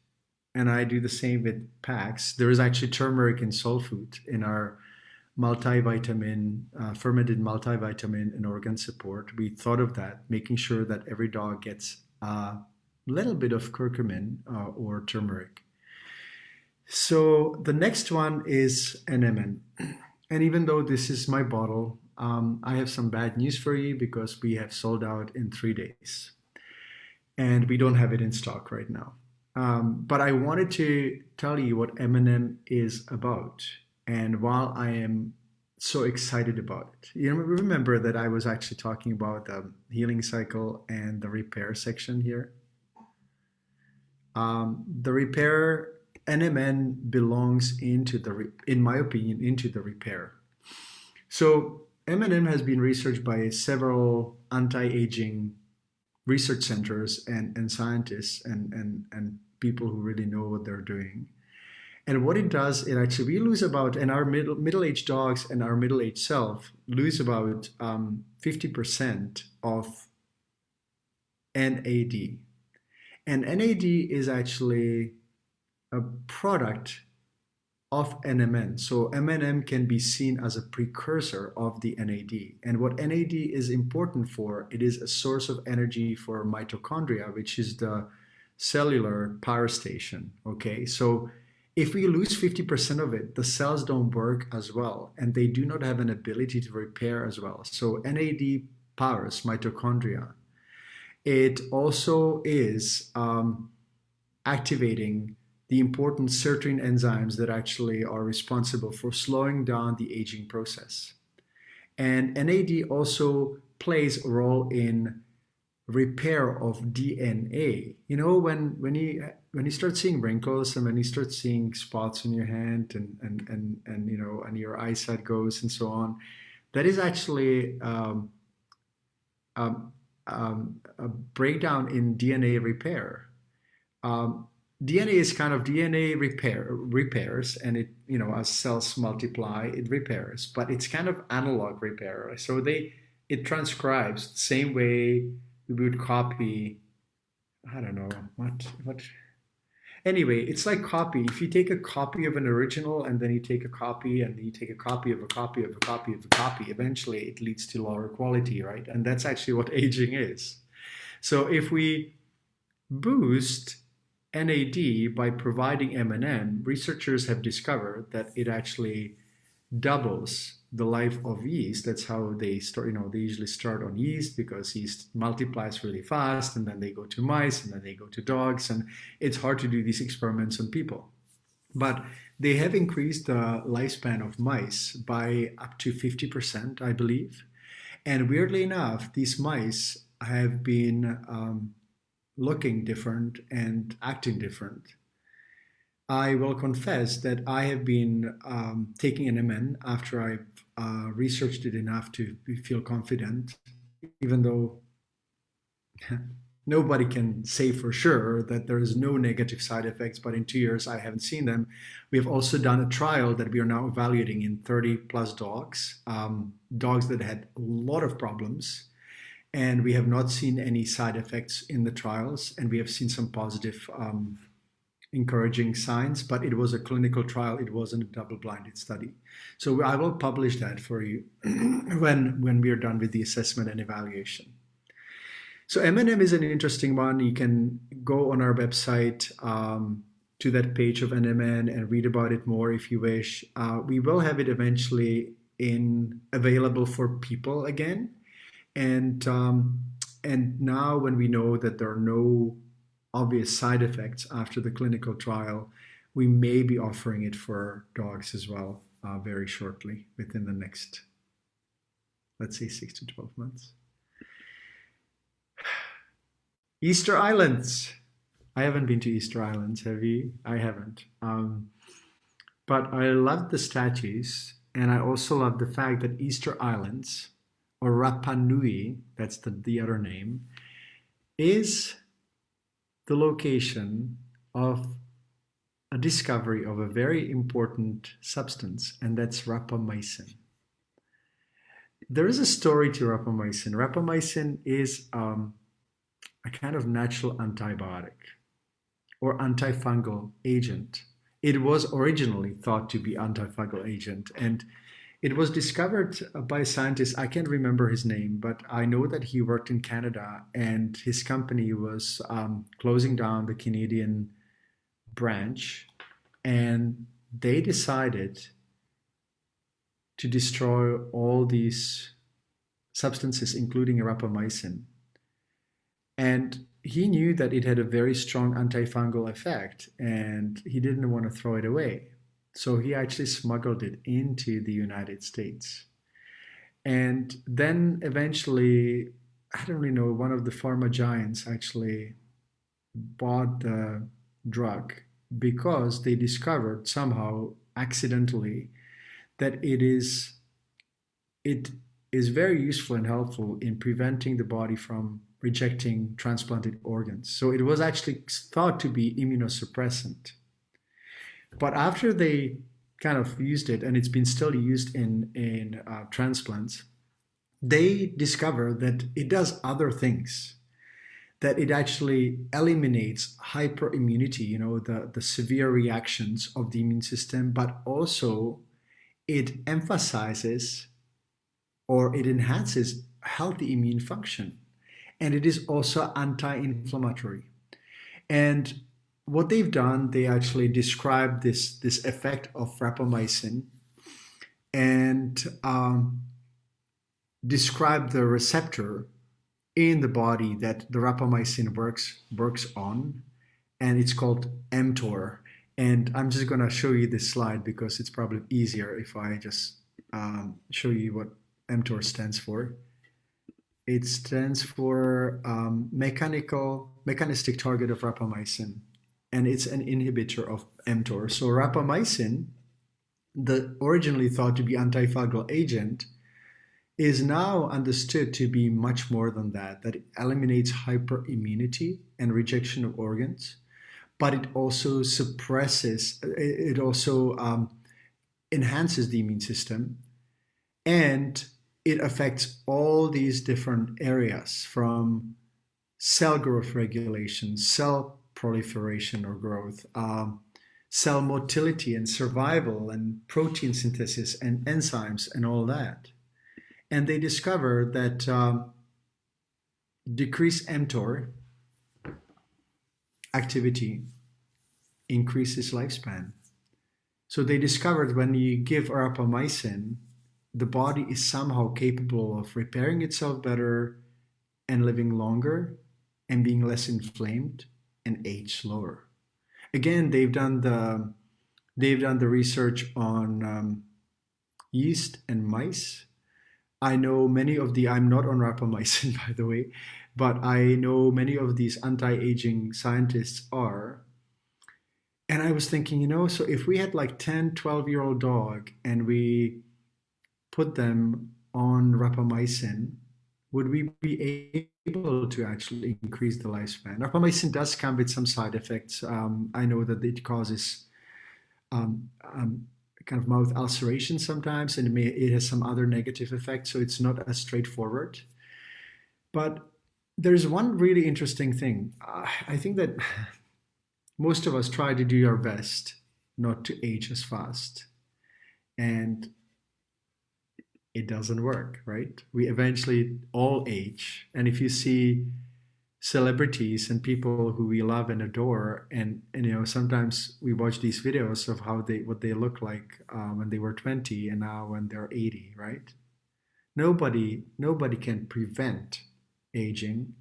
and I do the same with packs. There is actually turmeric and soul food in our multivitamin, fermented multivitamin and organ support. We thought of that, making sure that every dog gets a little bit of curcumin or turmeric. So the next one is NMN. And even though this is my bottle, I have some bad news for you because we have sold out in 3 days and we don't have it in stock right now. But I wanted to tell you what M&M is about and while I am so excited about it. Remember that I was actually talking about the healing cycle and the repair section here. The repair NMN belongs in my opinion, into the repair. So M&M has been researched by several anti-aging research centers and scientists and people who really know what they're doing. And what it does, it actually, we lose about, and our middle-aged dogs and our middle-aged self lose about 50% of NAD. And NAD is actually a product of NMN. So M&M can be seen as a precursor of the NAD. And what NAD is important for, it is a source of energy for mitochondria, which is the cellular power station. Okay, so if we lose 50% of it, the cells don't work as well, and they do not have an ability to repair as well. So NAD powers mitochondria. It also is activating the important sirtuin enzymes that actually are responsible for slowing down the aging process. And NAD also plays a role in repair of DNA. When you start seeing wrinkles and when you start seeing spots in your hand and your eyesight goes and so on, that is actually a breakdown in DNA repair. DNA is kind of DNA repairs, and it, as cells multiply, it repairs, but it's kind of analog repair. So it transcribes the same way we would copy. I don't know what. Anyway, it's like copy. If you take a copy of an original and then you take a copy and then you take a copy of a copy of a copy of a copy, eventually it leads to lower quality, right? And that's actually what aging is. So if we boost NAD by providing M&M, researchers have discovered that it actually doubles the life of yeast. That's how they start. They usually start on yeast because yeast multiplies really fast, and then they go to mice, and then they go to dogs, and it's hard to do these experiments on people. But they have increased the lifespan of mice by up to 50%, I believe. And weirdly enough, these mice have been looking different and acting different. I will confess that I have been taking NMN after I've researched it enough to feel confident, even though nobody can say for sure that there is no negative side effects, but in 2 years I haven't seen them. We have also done a trial that we are now evaluating in 30 plus dogs, dogs that had a lot of problems. And we have not seen any side effects in the trials, and we have seen some positive encouraging signs, but it was a clinical trial. It wasn't a double-blinded study. So I will publish that for you when we are done with the assessment and evaluation. So M&M is an interesting one. You can go on our website to that page of NMN and read about it more if you wish. We will have it eventually available for people again. And now when we know that there are no obvious side effects after the clinical trial, we may be offering it for dogs as well very shortly, within the next, let's say, 6 to 12 months. Easter Islands. I haven't been to Easter Islands. Have you? I haven't. But I love the statues, and I also love the fact that Easter Islands, or Rapa Nui, that's the other name, is the location of a discovery of a very important substance, and that's rapamycin. There is a story to rapamycin. Rapamycin is a kind of natural antibiotic or antifungal agent. It was originally thought to be antifungal agent, and it was discovered by a scientist. I can't remember his name, but I know that he worked in Canada, and his company was closing down the Canadian branch, and they decided to destroy all these substances, including rapamycin. And he knew that it had a very strong antifungal effect, and he didn't want to throw it away. So he actually smuggled it into the United States. And then eventually, I don't really know, one of the pharma giants actually bought the drug because they discovered somehow accidentally that it is very useful and helpful in preventing the body from rejecting transplanted organs. So it was actually thought to be immunosuppressant. But after they kind of used it, and it's been still used in transplants, they discover that it does other things. That it actually eliminates hyperimmunity, the severe reactions of the immune system, but also it emphasizes or it enhances healthy immune function. And it is also anti-inflammatory. And what they've done, they actually describe this effect of rapamycin and describe the receptor in the body that the rapamycin works on, and it's called mTOR. And I'm just going to show you this slide because it's probably easier if I just show you what mTOR stands for. It stands for mechanistic target of rapamycin, and it's an inhibitor of mTOR. So rapamycin, the originally thought to be antifungal agent, is now understood to be much more than that, that it eliminates hyperimmunity and rejection of organs, but it also suppresses, it also enhances the immune system, and it affects all these different areas from cell growth regulation, cell proliferation or growth, cell motility and survival, and protein synthesis and enzymes and all that. And they discovered that decreased mTOR activity increases lifespan. So they discovered when you give rapamycin, the body is somehow capable of repairing itself better and living longer and being less inflamed and age slower. Again, they've done the research on yeast and mice. I know many of I'm not on rapamycin, by the way, but I know many of these anti-aging scientists are. And I was thinking, so if we had like 10, 12-year-old dog and we put them on rapamycin, would we be able to actually increase the lifespan? Rapamycin does come with some side effects. I know that it causes kind of mouth ulceration sometimes, and it has some other negative effects, so it's not as straightforward. But there's one really interesting thing. I think that most of us try to do our best not to age as fast, and it doesn't work, right? We eventually all age, and if you see celebrities and people who we love and adore, and sometimes we watch these videos of what they look like when they were 20 and now when they're 80, right? Nobody can prevent aging,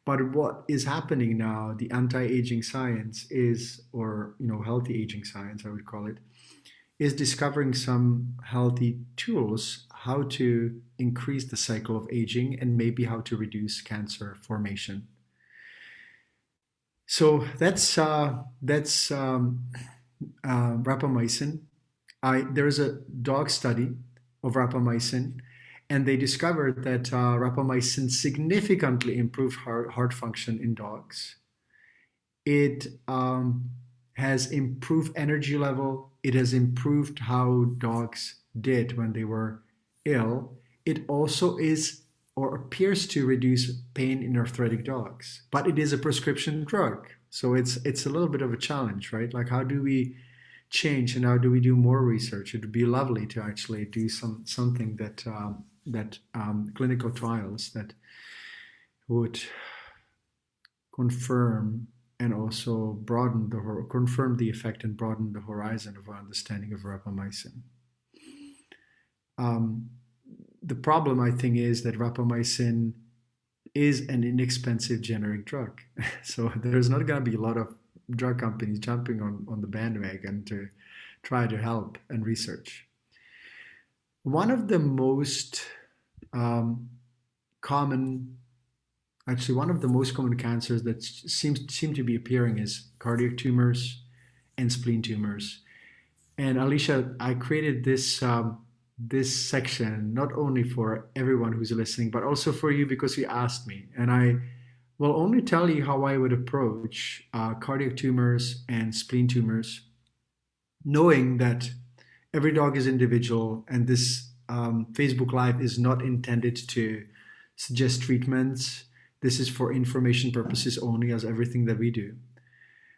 but what is happening now, the anti-aging science is, or healthy aging science, I would call it, is discovering some healthy tools how to increase the cycle of aging and maybe how to reduce cancer formation. So that's rapamycin. There's a dog study of rapamycin, and they discovered that rapamycin significantly improved heart function in dogs. It has improved energy level. It has improved how dogs did when they were ill. It also is or appears to reduce pain in arthritic dogs, but it is a prescription drug. So it's a little bit of a challenge, right? Like how do we change and how do we do more research? It would be lovely to actually do something that clinical trials that would confirm and also confirm the effect and broaden the horizon of our understanding of rapamycin. Um, the problem, I think, is that rapamycin is an inexpensive generic drug. So there's not going to be a lot of drug companies jumping on the bandwagon to try to help and research. One of the most um, common Actually, one of the most common cancers that seem to be appearing is cardiac tumors and spleen tumors. And Alicia, I created this section not only for everyone who's listening, but also for you because you asked me. And I will only tell you how I would approach cardiac tumors and spleen tumors, knowing that every dog is individual, and this Facebook Live is not intended to suggest treatments. This is for information purposes only, as everything that we do.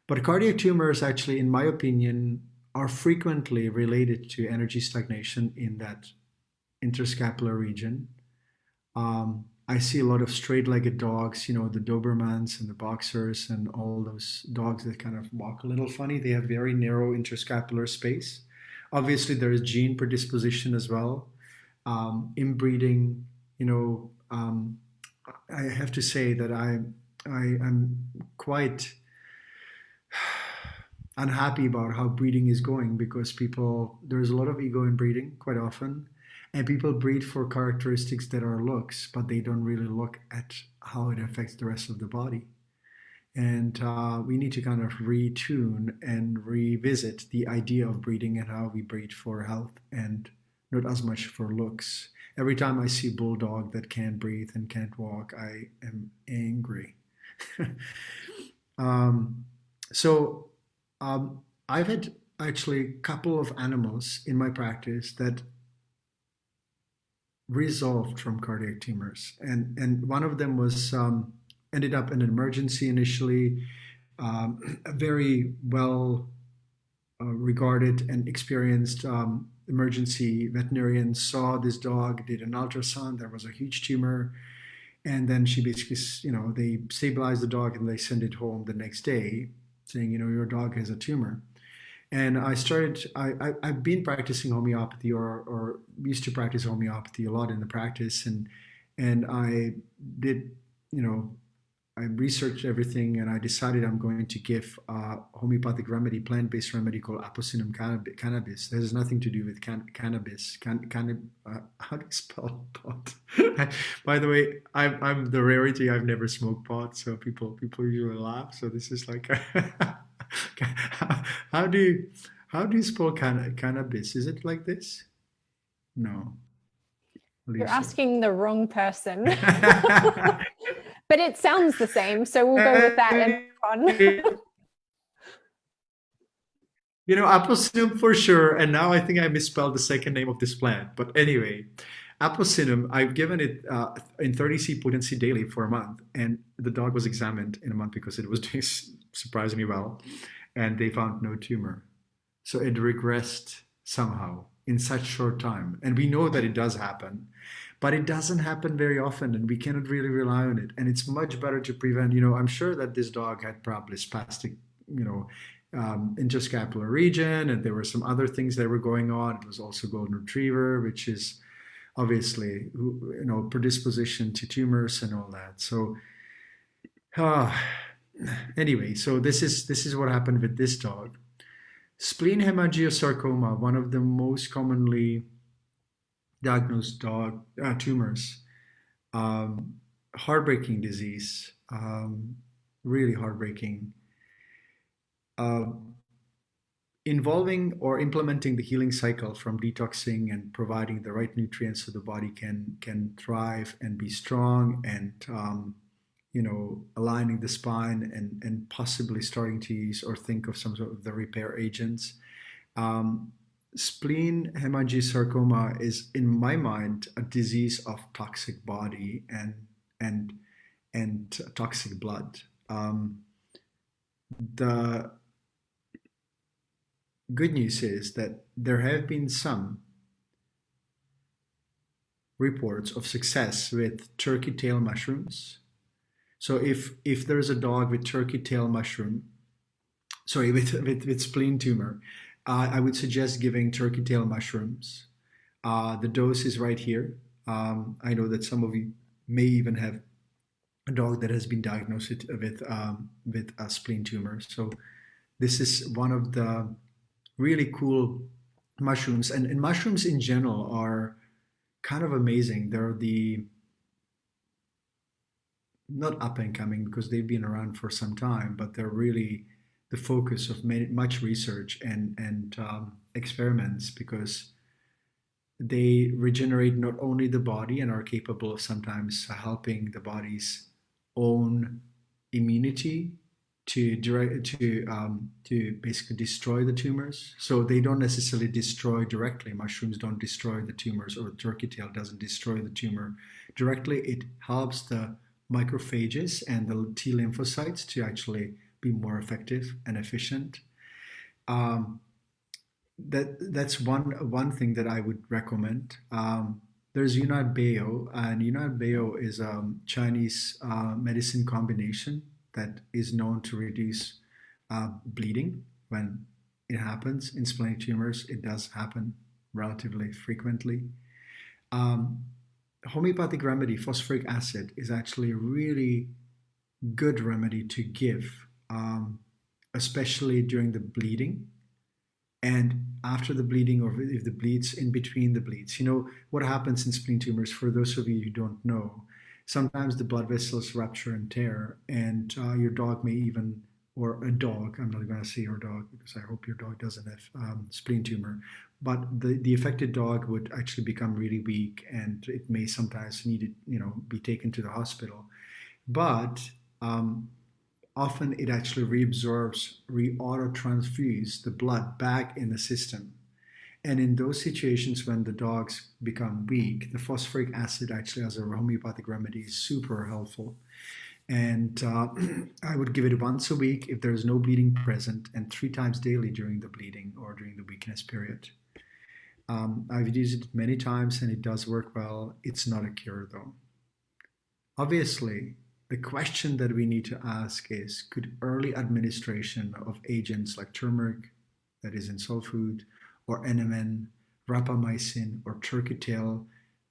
But cardiac tumors, actually, in my opinion, are frequently related to energy stagnation in that interscapular region. I see a lot of straight-legged dogs, the Dobermans and the boxers and all those dogs that kind of walk a little funny. They have very narrow interscapular space. Obviously, there is gene predisposition as well. Inbreeding, I have to say that I'm quite unhappy about how breeding is going because there's a lot of ego in breeding quite often, and people breed for characteristics that are looks, but they don't really look at how it affects the rest of the body. And we need to kind of retune and revisit the idea of breeding and how we breed for health and not as much for looks. Every time I see a bulldog that can't breathe and can't walk, I am angry. um, so I've had actually a couple of animals in my practice that resolved from cardiac tumors, and one of them was ended up in an emergency initially. A very well regarded and experienced emergency veterinarian saw this dog, did an ultrasound. There was a huge tumor, and then she basically, they stabilized the dog and they sent it home the next day, saying, your dog has a tumor. And I've been practicing homeopathy or used to practice homeopathy a lot in the practice. And I did, you know, I researched everything and I decided I'm going to give a homeopathic remedy, plant-based remedy called Apocinum cannabis. It has nothing to do with cannabis. How do you spell pot? By the way, I'm the rarity. I've never smoked pot, so people usually laugh. So this is like, how do you spell cannabis? Is it like this? No, You're Lisa. asking the wrong person. But it sounds the same, so we'll go with that and move on. Apocinum for sure. And now I think I misspelled the second name of this plant. But anyway, Apocinum, I've given it in 30C potency daily for a month. And the dog was examined in a month because it was doing surprisingly well. And they found no tumor. So it regressed somehow in such short time. And we know that it does happen, but it doesn't happen very often and we cannot really rely on it. And it's much better to prevent, I'm sure that this dog had probably spastic, interscapular region, and there were some other things that were going on. It was also golden retriever, which is obviously, predisposition to tumors and all that. So, uh, anyway, so this is what happened with this dog. Spleen hemangiosarcoma, one of the most commonly diagnosed dog tumors, heartbreaking disease, really heartbreaking. uh, involving or implementing the healing cycle from detoxing and providing the right nutrients so the body can thrive and be strong, and aligning the spine, and possibly starting to use or think of some sort of the repair agents. um, Spleen hemangiosarcoma is, in my mind, a disease of toxic body and and toxic blood. The good news is that there have been some reports of success with turkey tail mushrooms. So if there's a dog with turkey tail mushroom, sorry, with spleen tumor, I would suggest giving turkey tail mushrooms. The dose is right here. I know that some of you may even have a dog that has been diagnosed with a spleen tumor. So this is one of the really cool mushrooms, and mushrooms in general are kind of amazing. They're the not up and coming because they've been around for some time, but they're really the focus of much research and experiments, because they regenerate not only the body and are capable of sometimes helping the body's own immunity to basically destroy the tumors. So they don't necessarily destroy directly. Mushrooms don't destroy the tumors, or turkey tail doesn't destroy the tumor directly. It helps the macrophages and the T lymphocytes to actually be more effective and efficient. Um, that's one thing that I would recommend. There's Yunnan Bayo, and Yunnan Bayo is a Chinese medicine combination that is known to reduce bleeding when it happens in splenic tumors. It does happen relatively frequently. Um, Homeopathic remedy, phosphoric acid, is actually a really good remedy to give, especially during the bleeding and after the bleeding, or if the bleeds, in between the bleeds. You know what happens in spleen tumors, for those of you who don't know, sometimes the blood vessels rupture and tear, and your dog may even, or a dog, I'm not going to say your dog because I hope your dog doesn't have spleen tumor, but the affected dog would actually become really weak, and it may sometimes need it, be taken to the hospital. But often it actually reabsorbs, re-auto-transfuse the blood back in the system. And in those situations when the dogs become weak, the phosphoric acid actually, as a homeopathic remedy, is super helpful. And I would give it once a week if there's no bleeding present, and 3 times daily during the bleeding or during the weakness period. I've used it many times and it does work well. It's not a cure though. Obviously, the question that we need to ask is, could early administration of agents like turmeric, that is in soul food, or NMN, rapamycin, or turkey tail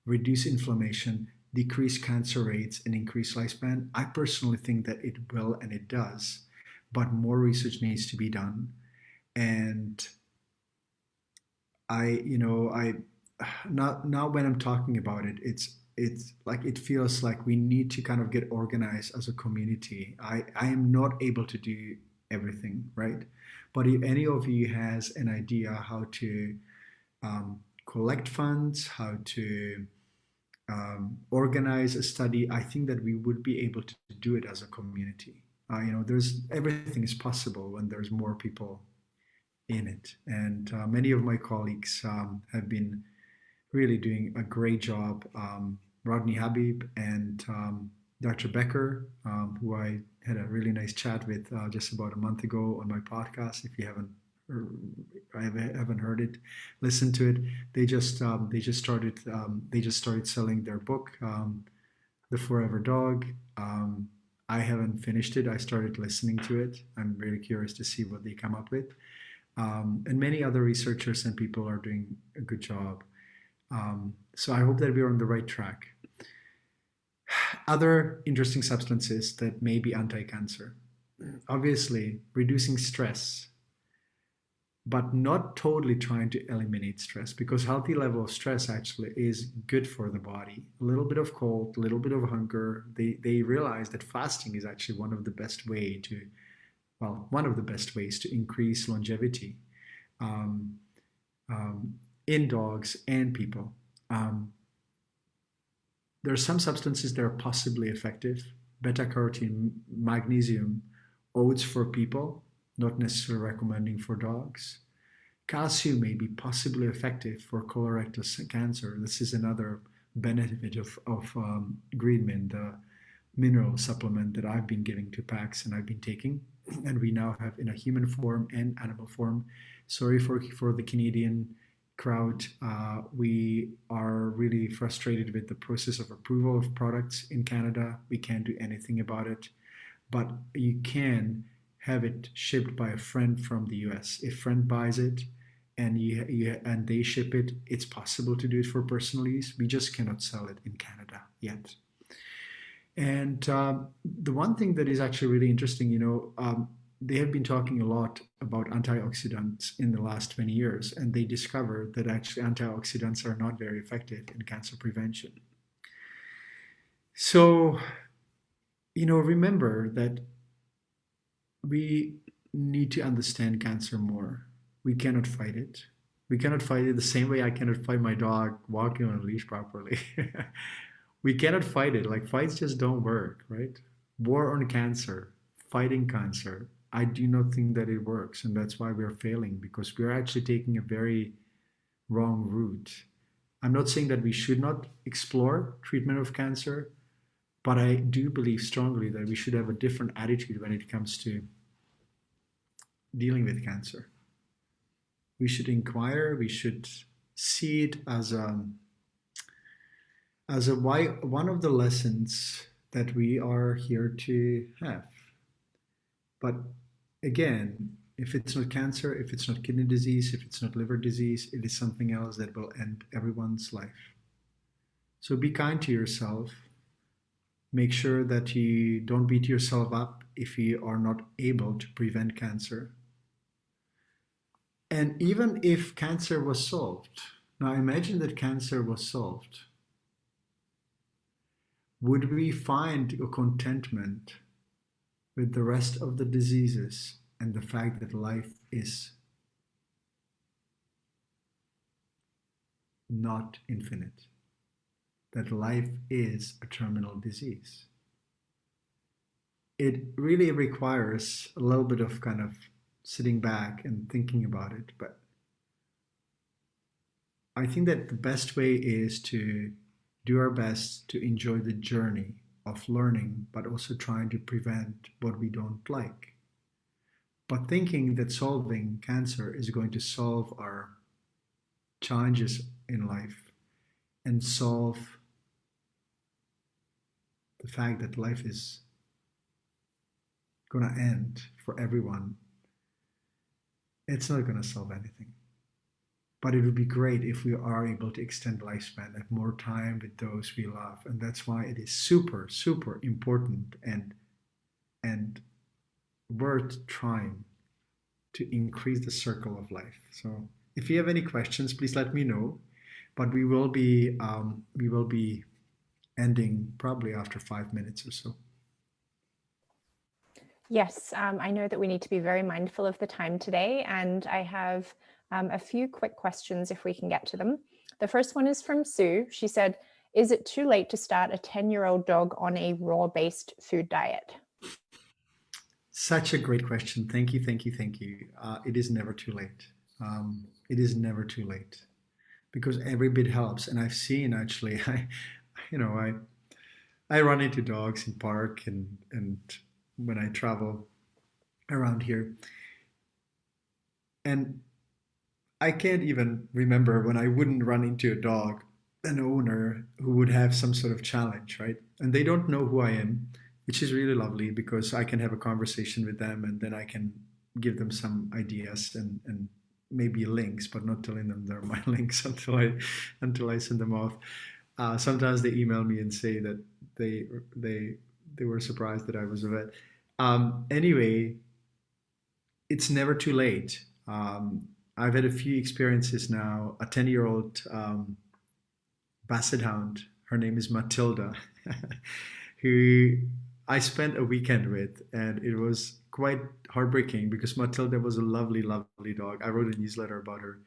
reduce inflammation, decrease cancer rates, and increase lifespan? I personally think that it will, and it does, but more research needs to be done. And I now when I'm talking about it, it's like it feels like we need to kind of get organized as a community. I am not able to do everything, right? But if any of you has an idea how to collect funds, how to organize a study, I think that we would be able to do it as a community. There's everything is possible when there's more people in it, and many of my colleagues have been really doing a great job. Rodney Habib and Dr. Becker, who I had a really nice chat with just about a month ago on my podcast. If you haven't heard it, listen to it. They just started selling their book, The Forever Dog. I haven't finished it. I started listening to it. I'm really curious to see what they come up with. And many other researchers and people are doing a good job. So I hope that we're on the right track. Other interesting substances that may be anti-cancer. Obviously, reducing stress, but not totally trying to eliminate stress, because healthy level of stress actually is good for the body. A little bit of cold, a little bit of hunger. They realize that fasting is actually one of the best way to well, one of the best ways to increase longevity um, in dogs and people. Um, there are some substances that are possibly effective. Beta carotene, magnesium, oats for people, not necessarily recommending for dogs. Calcium may be possibly effective for colorectal cancer. This is another benefit of Green Mint, the mineral supplement that I've been giving to packs and I've been taking. And we now have in a human form and animal form. Sorry for the Canadian crowd. We are really frustrated with the process of approval of products in Canada. We can't do anything about it, but you can have it shipped by a friend from the US. If friend buys it and and they ship it, it's possible to do it for personal use. We just cannot sell it in Canada yet. And the one thing that is actually really interesting, they have been talking a lot about antioxidants in the last 20 years, and they discovered that actually antioxidants are not very effective in cancer prevention. So, remember that we need to understand cancer more. We cannot fight it. We cannot fight it the same way I cannot fight my dog walking on a leash properly. We cannot fight it. Like fights just don't work, right? War on cancer, fighting cancer. I do not think that it works, and that's why we're failing, because we're actually taking a very wrong route. I'm not saying that we should not explore treatment of cancer, but I do believe strongly that we should have a different attitude when it comes to dealing with cancer. We should inquire, we should see it as one of the lessons that we are here to have. But again, if it's not cancer, if it's not kidney disease, if it's not liver disease, it is something else that will end everyone's life. So be kind to yourself. Make sure that you don't beat yourself up if you are not able to prevent cancer. And even if cancer was solved, now imagine that cancer was solved. Would we find a contentment with the rest of the diseases and the fact that life is not infinite, that life is a terminal disease? It really requires a little bit of kind of sitting back and thinking about it, but I think that the best way is to do our best to enjoy the journey of learning, but also trying to prevent what we don't like. But thinking that solving cancer is going to solve our challenges in life and solve the fact that life is going to end for everyone, it's not going to solve anything. But it would be great if we are able to extend lifespan, have more time with those we love. And that's why it is super, super important and worth trying to increase the circle of life. So if you have any questions, please let me know. But we will be ending probably after 5 minutes or so. Yes, I know that we need to be very mindful of the time today, and I have a few quick questions if we can get to them. The first one is from Sue. She said, is it too late to start a 10-year-old dog on a raw-based food diet? Such a great question. Thank you, thank you, thank you. It is never too late. It is never too late, because every bit helps. And I've seen actually, I run into dogs in park and when I travel around here. And I can't even remember when I wouldn't run into a dog, an owner who would have some sort of challenge, right? And they don't know who I am, which is really lovely because I can have a conversation with them and then I can give them some ideas and maybe links, but not telling them they're my links until I send them off. Sometimes they email me and say that they were surprised that I was a vet. Anyway, it's never too late. I've had a few experiences now. A 10-year-old Basset Hound, her name is Matilda, who I spent a weekend with, and it was quite heartbreaking because Matilda was a lovely, lovely dog. I wrote a newsletter about her.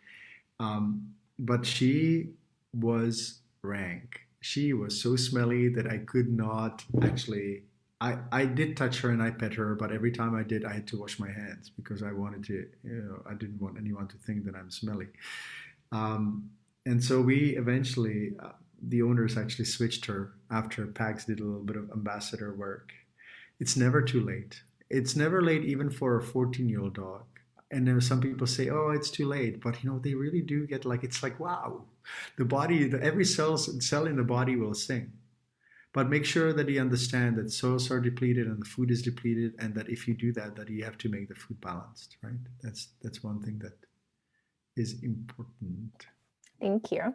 But she was rank. She was so smelly that I could not actually. I did touch her and I pet her, but every time I did, I had to wash my hands because I wanted to, I didn't want anyone to think that I'm smelly. Um, and so we eventually, the owners actually switched her after Pax did a little bit of ambassador work. It's never too late. It's never late even for a 14-year-old dog. And there are some people say, "Oh, it's too late," but they really do get like it's like wow, the body, every cell in the body will sing. But make sure that you understand that soils are depleted and the food is depleted, and that if you do that, that you have to make the food balanced, right? That's one thing that is important. Thank you.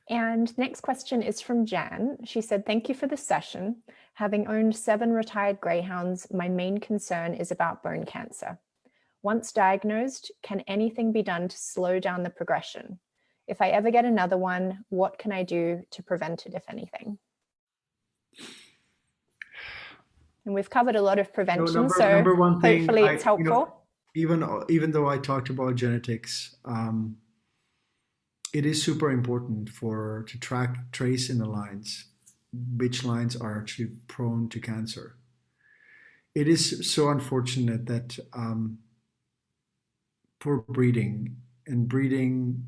And next question is from Jan. She said, "Thank you for the session. Having owned 7 retired greyhounds, my main concern is about bone cancer. Once diagnosed, can anything be done to slow down the progression? If I ever get another one, what can I do to prevent it, if anything?" And we've covered a lot of prevention, so number one thing, hopefully it's helpful. Even though I talked about genetics, it is super important to trace in the lines which lines are actually prone to cancer. It is so unfortunate that poor breeding and breeding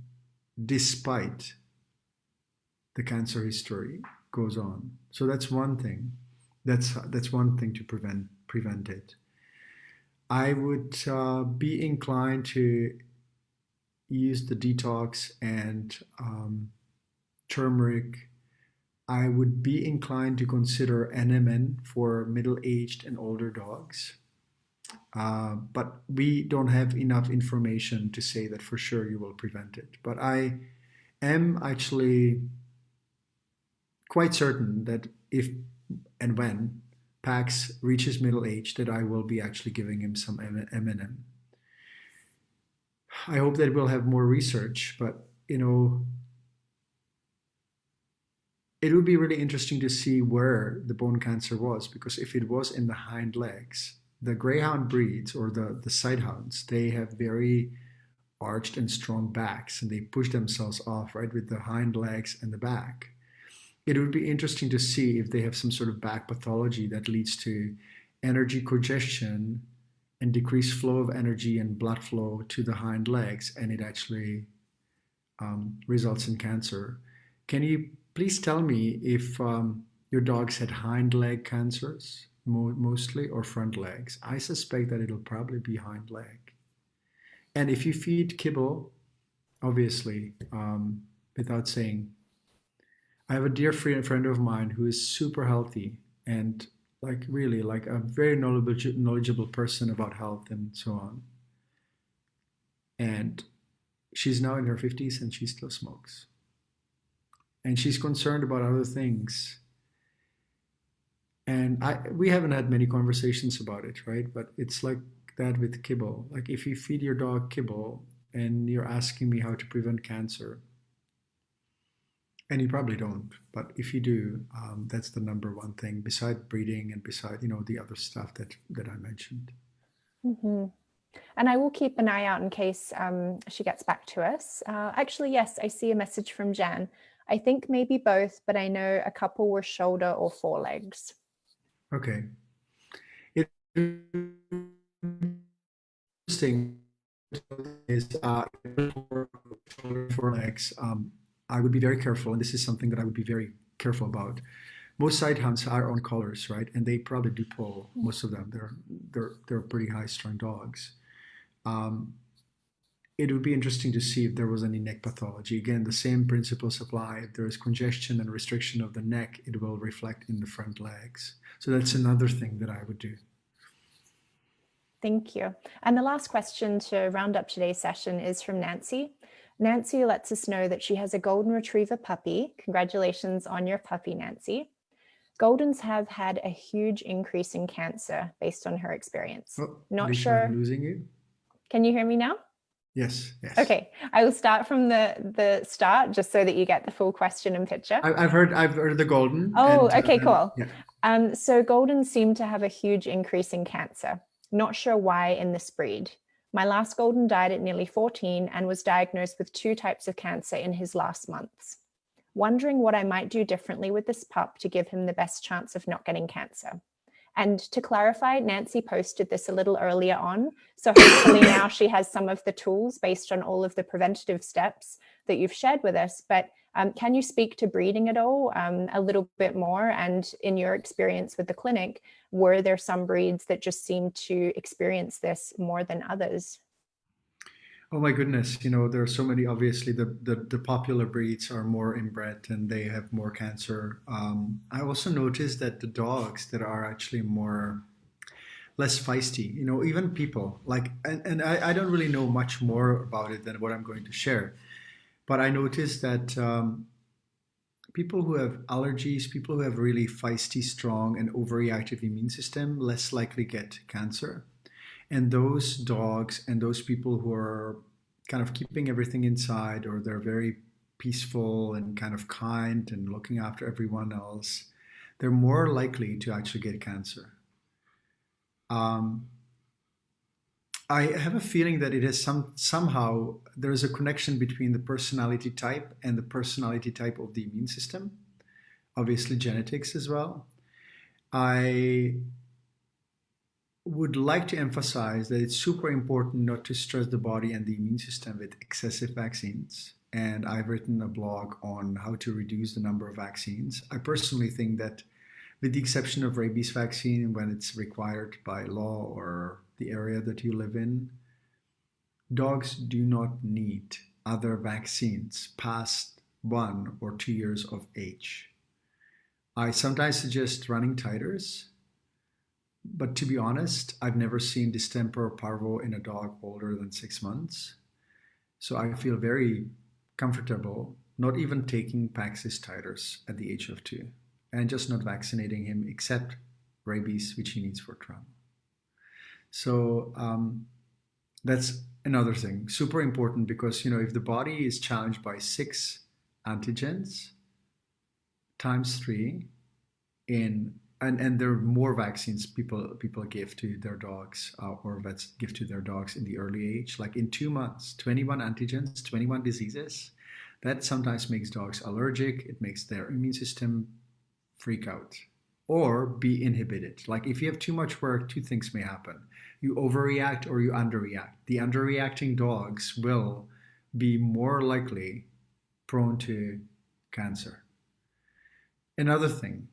despite the cancer history goes on. So that's one thing. That's one thing to prevent it. I would be inclined to use the detox and turmeric. I would be inclined to consider NMN for middle-aged and older dogs. But we don't have enough information to say that for sure you will prevent it. But I am actually quite certain that if and when Pax reaches middle age, that I will be actually giving him some M&M. I hope that we'll have more research, but it would be really interesting to see where the bone cancer was, because if it was in the hind legs, the greyhound breeds or the sighthounds, they have very arched and strong backs, and they push themselves off right with the hind legs and the back. It would be interesting to see if they have some sort of back pathology that leads to energy congestion and decreased flow of energy and blood flow to the hind legs, and it actually results in cancer. Can you please tell me if your dogs had hind leg cancers mostly, or front legs? I suspect that it'll probably be hind leg. And if you feed kibble, obviously, without saying, I have a dear friend of mine who is super healthy and really a very knowledgeable person about health and so on. And she's now in her 50s and she still smokes. And she's concerned about other things. And we haven't had many conversations about it, right? But it's like that with kibble. Like if you feed your dog kibble and you're asking me how to prevent cancer, and you probably don't, but if you do, that's the number one thing beside breeding and beside the other stuff that I mentioned. Mm-hmm. And I will keep an eye out in case she gets back to us. Actually, yes, I see a message from Jan. I think maybe both, but I know a couple were shoulder or forelegs. Okay. It's interesting is forelegs. I would be very careful, and this is something that I would be very careful about. Most sighthounds are on collars, right? And they probably do pull. Most of them. They're pretty high-strung dogs. It would be interesting to see if there was any neck pathology. Again, the same principles apply. If there is congestion and restriction of the neck, it will reflect in the front legs. So that's another thing that I would do. Thank you. And the last question to round up today's session is from Nancy. Nancy lets us know that she has a golden retriever puppy. Congratulations on your puppy, Nancy. Goldens have had a huge increase in cancer based on her experience. Oh, not sure. I'm losing you. Can you hear me now? Yes. Okay, I will start from the start just so that you get the full question and picture. I've heard the golden. Oh, and, okay, cool. Yeah. So Goldens seem to have a huge increase in cancer. Not sure why in this breed. My last Golden died at nearly 14 and was diagnosed with 2 types of cancer in his last months. Wondering what I might do differently with this pup to give him the best chance of not getting cancer. And to clarify, Nancy posted this a little earlier on. So hopefully now she has some of the tools based on all of the preventative steps that you've shared with us. But can you speak to breeding at all a little bit more? And in your experience with the clinic, were there some breeds that just seemed to experience this more than others? Oh my goodness, there are so many. Obviously, the popular breeds are more inbred and they have more cancer. I also noticed that the dogs that are actually less feisty, even people like, and I don't really know much more about it than what I'm going to share, but I noticed that people who have allergies, people who have really feisty, strong, and overreactive immune system, less likely get cancer. And those dogs and those people who are kind of keeping everything inside, or they're very peaceful and kind of kind and looking after everyone else, they're more likely to actually get cancer. Um, I have a feeling that it is somehow there is a connection between the personality type and the personality type of the immune system, obviously genetics as well. I would like to emphasize that it's super important not to stress the body and the immune system with excessive vaccines. And I've written a blog on how to reduce the number of vaccines. I personally think that, with the exception of rabies vaccine when it's required by law or the area that you live in, dogs do not need other vaccines past 1 or 2 years of age. I sometimes suggest running titers, but to be honest, I've never seen distemper or parvo in a dog older than 6 months. So I feel very comfortable not even taking Paxis titers at the age of 2 and just not vaccinating him except rabies, which he needs for trauma. So that's another thing, super important, because if the body is challenged by 6 antigens times 3 and there are more vaccines people give to their dogs or vets give to their dogs in the early age, like in 2 months, 21 antigens, 21 diseases. That sometimes makes dogs allergic. It makes their immune system freak out or be inhibited. Like if you have too much work, 2 things may happen. You overreact or you underreact. The underreacting dogs will be more likely prone to cancer. Another thing,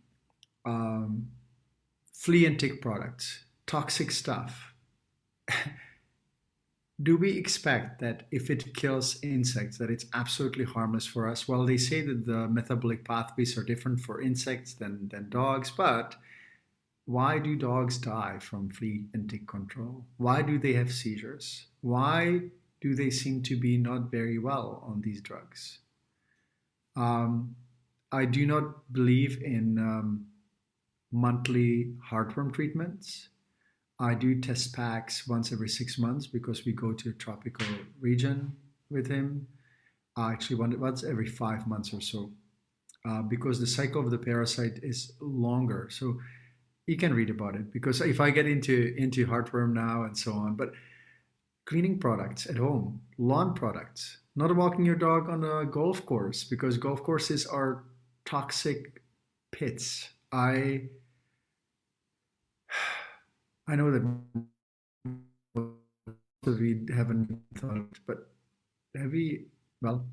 flea and tick products, toxic stuff. Do we expect that if it kills insects that it's absolutely harmless for us? Well, they say that the metabolic pathways are different for insects than dogs, but why do dogs die from flea and tick control? Why do they have seizures? Why do they seem to be not very well on these drugs? I do not believe in monthly heartworm treatments. I do test packs once every 6 months because we go to a tropical region with him. Actually, once every 5 months or so, because the cycle of the parasite is longer. So you can read about it, because if I get into heartworm now and so on, but cleaning products at home, lawn products, not walking your dog on a golf course, because golf courses are toxic pits. I know that we haven't thought, but well,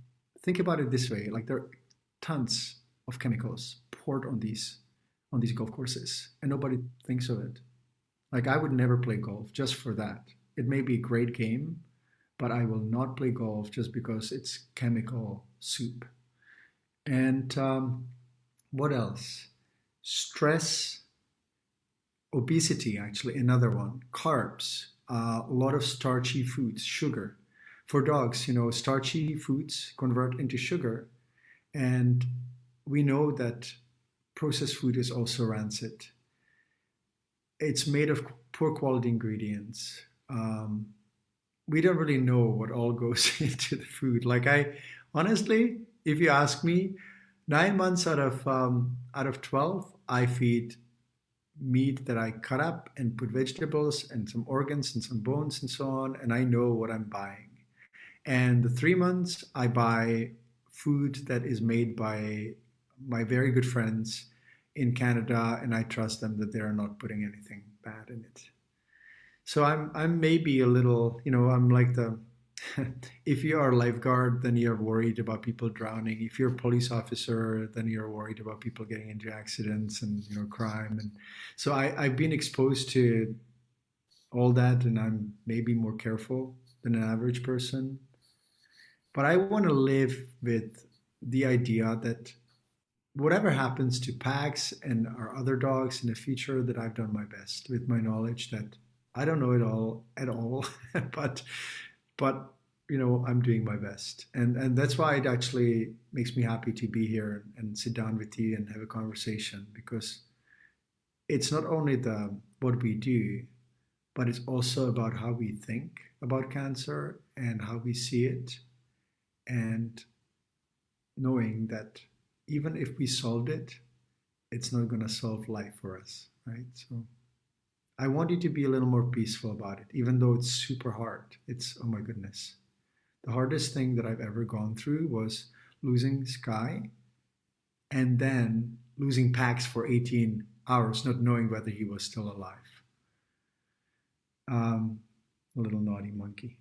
think about it this way, like there are tons of chemicals poured on these golf courses and nobody thinks of it. Like I would never play golf just for that. It may be a great game, but I will not play golf just because it's chemical soup. And what else? Stress, obesity, actually, another one. Carbs, a lot of starchy foods, sugar. For dogs, starchy foods convert into sugar. And we know that processed food is also rancid. It's made of poor quality ingredients. We don't really know what all goes into the food. Like honestly, if you ask me, 9 months out of 12, I feed meat that I cut up and put vegetables and some organs and some bones and so on, and I know what I'm buying. And the 3 months I buy food that is made by my very good friends in Canada, and I trust them that they are not putting anything bad in it. So I'm maybe a little, I'm like the if you are a lifeguard, then you're worried about people drowning. If you're a police officer, then you're worried about people getting into accidents and crime. And so I've been exposed to all that, and I'm maybe more careful than an average person. But I want to live with the idea that whatever happens to Pax and our other dogs in the future, that I've done my best with my knowledge that I don't know it all at all, but I'm doing my best, and that's why it actually makes me happy to be here and sit down with you and have a conversation, because it's not only the what we do, but it's also about how we think about cancer and how we see it, and knowing that even if we solved it, it's not going to solve life for us, right? So I want you to be a little more peaceful about it, even though it's super hard. It's, oh my goodness. The hardest thing that I've ever gone through was losing Sky and then losing Pax for 18 hours, not knowing whether he was still alive. A little naughty monkey.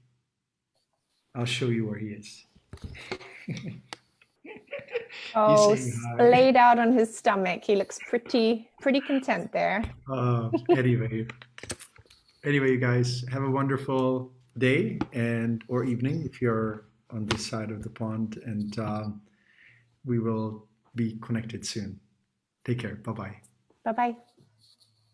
I'll show you where he is. Oh, He's saying hi. laid out on his stomach. He looks pretty content there. Anyway, you guys have a wonderful day and or evening if you're on this side of the pond, and we will be connected soon. Take care. Bye-bye. Bye-bye.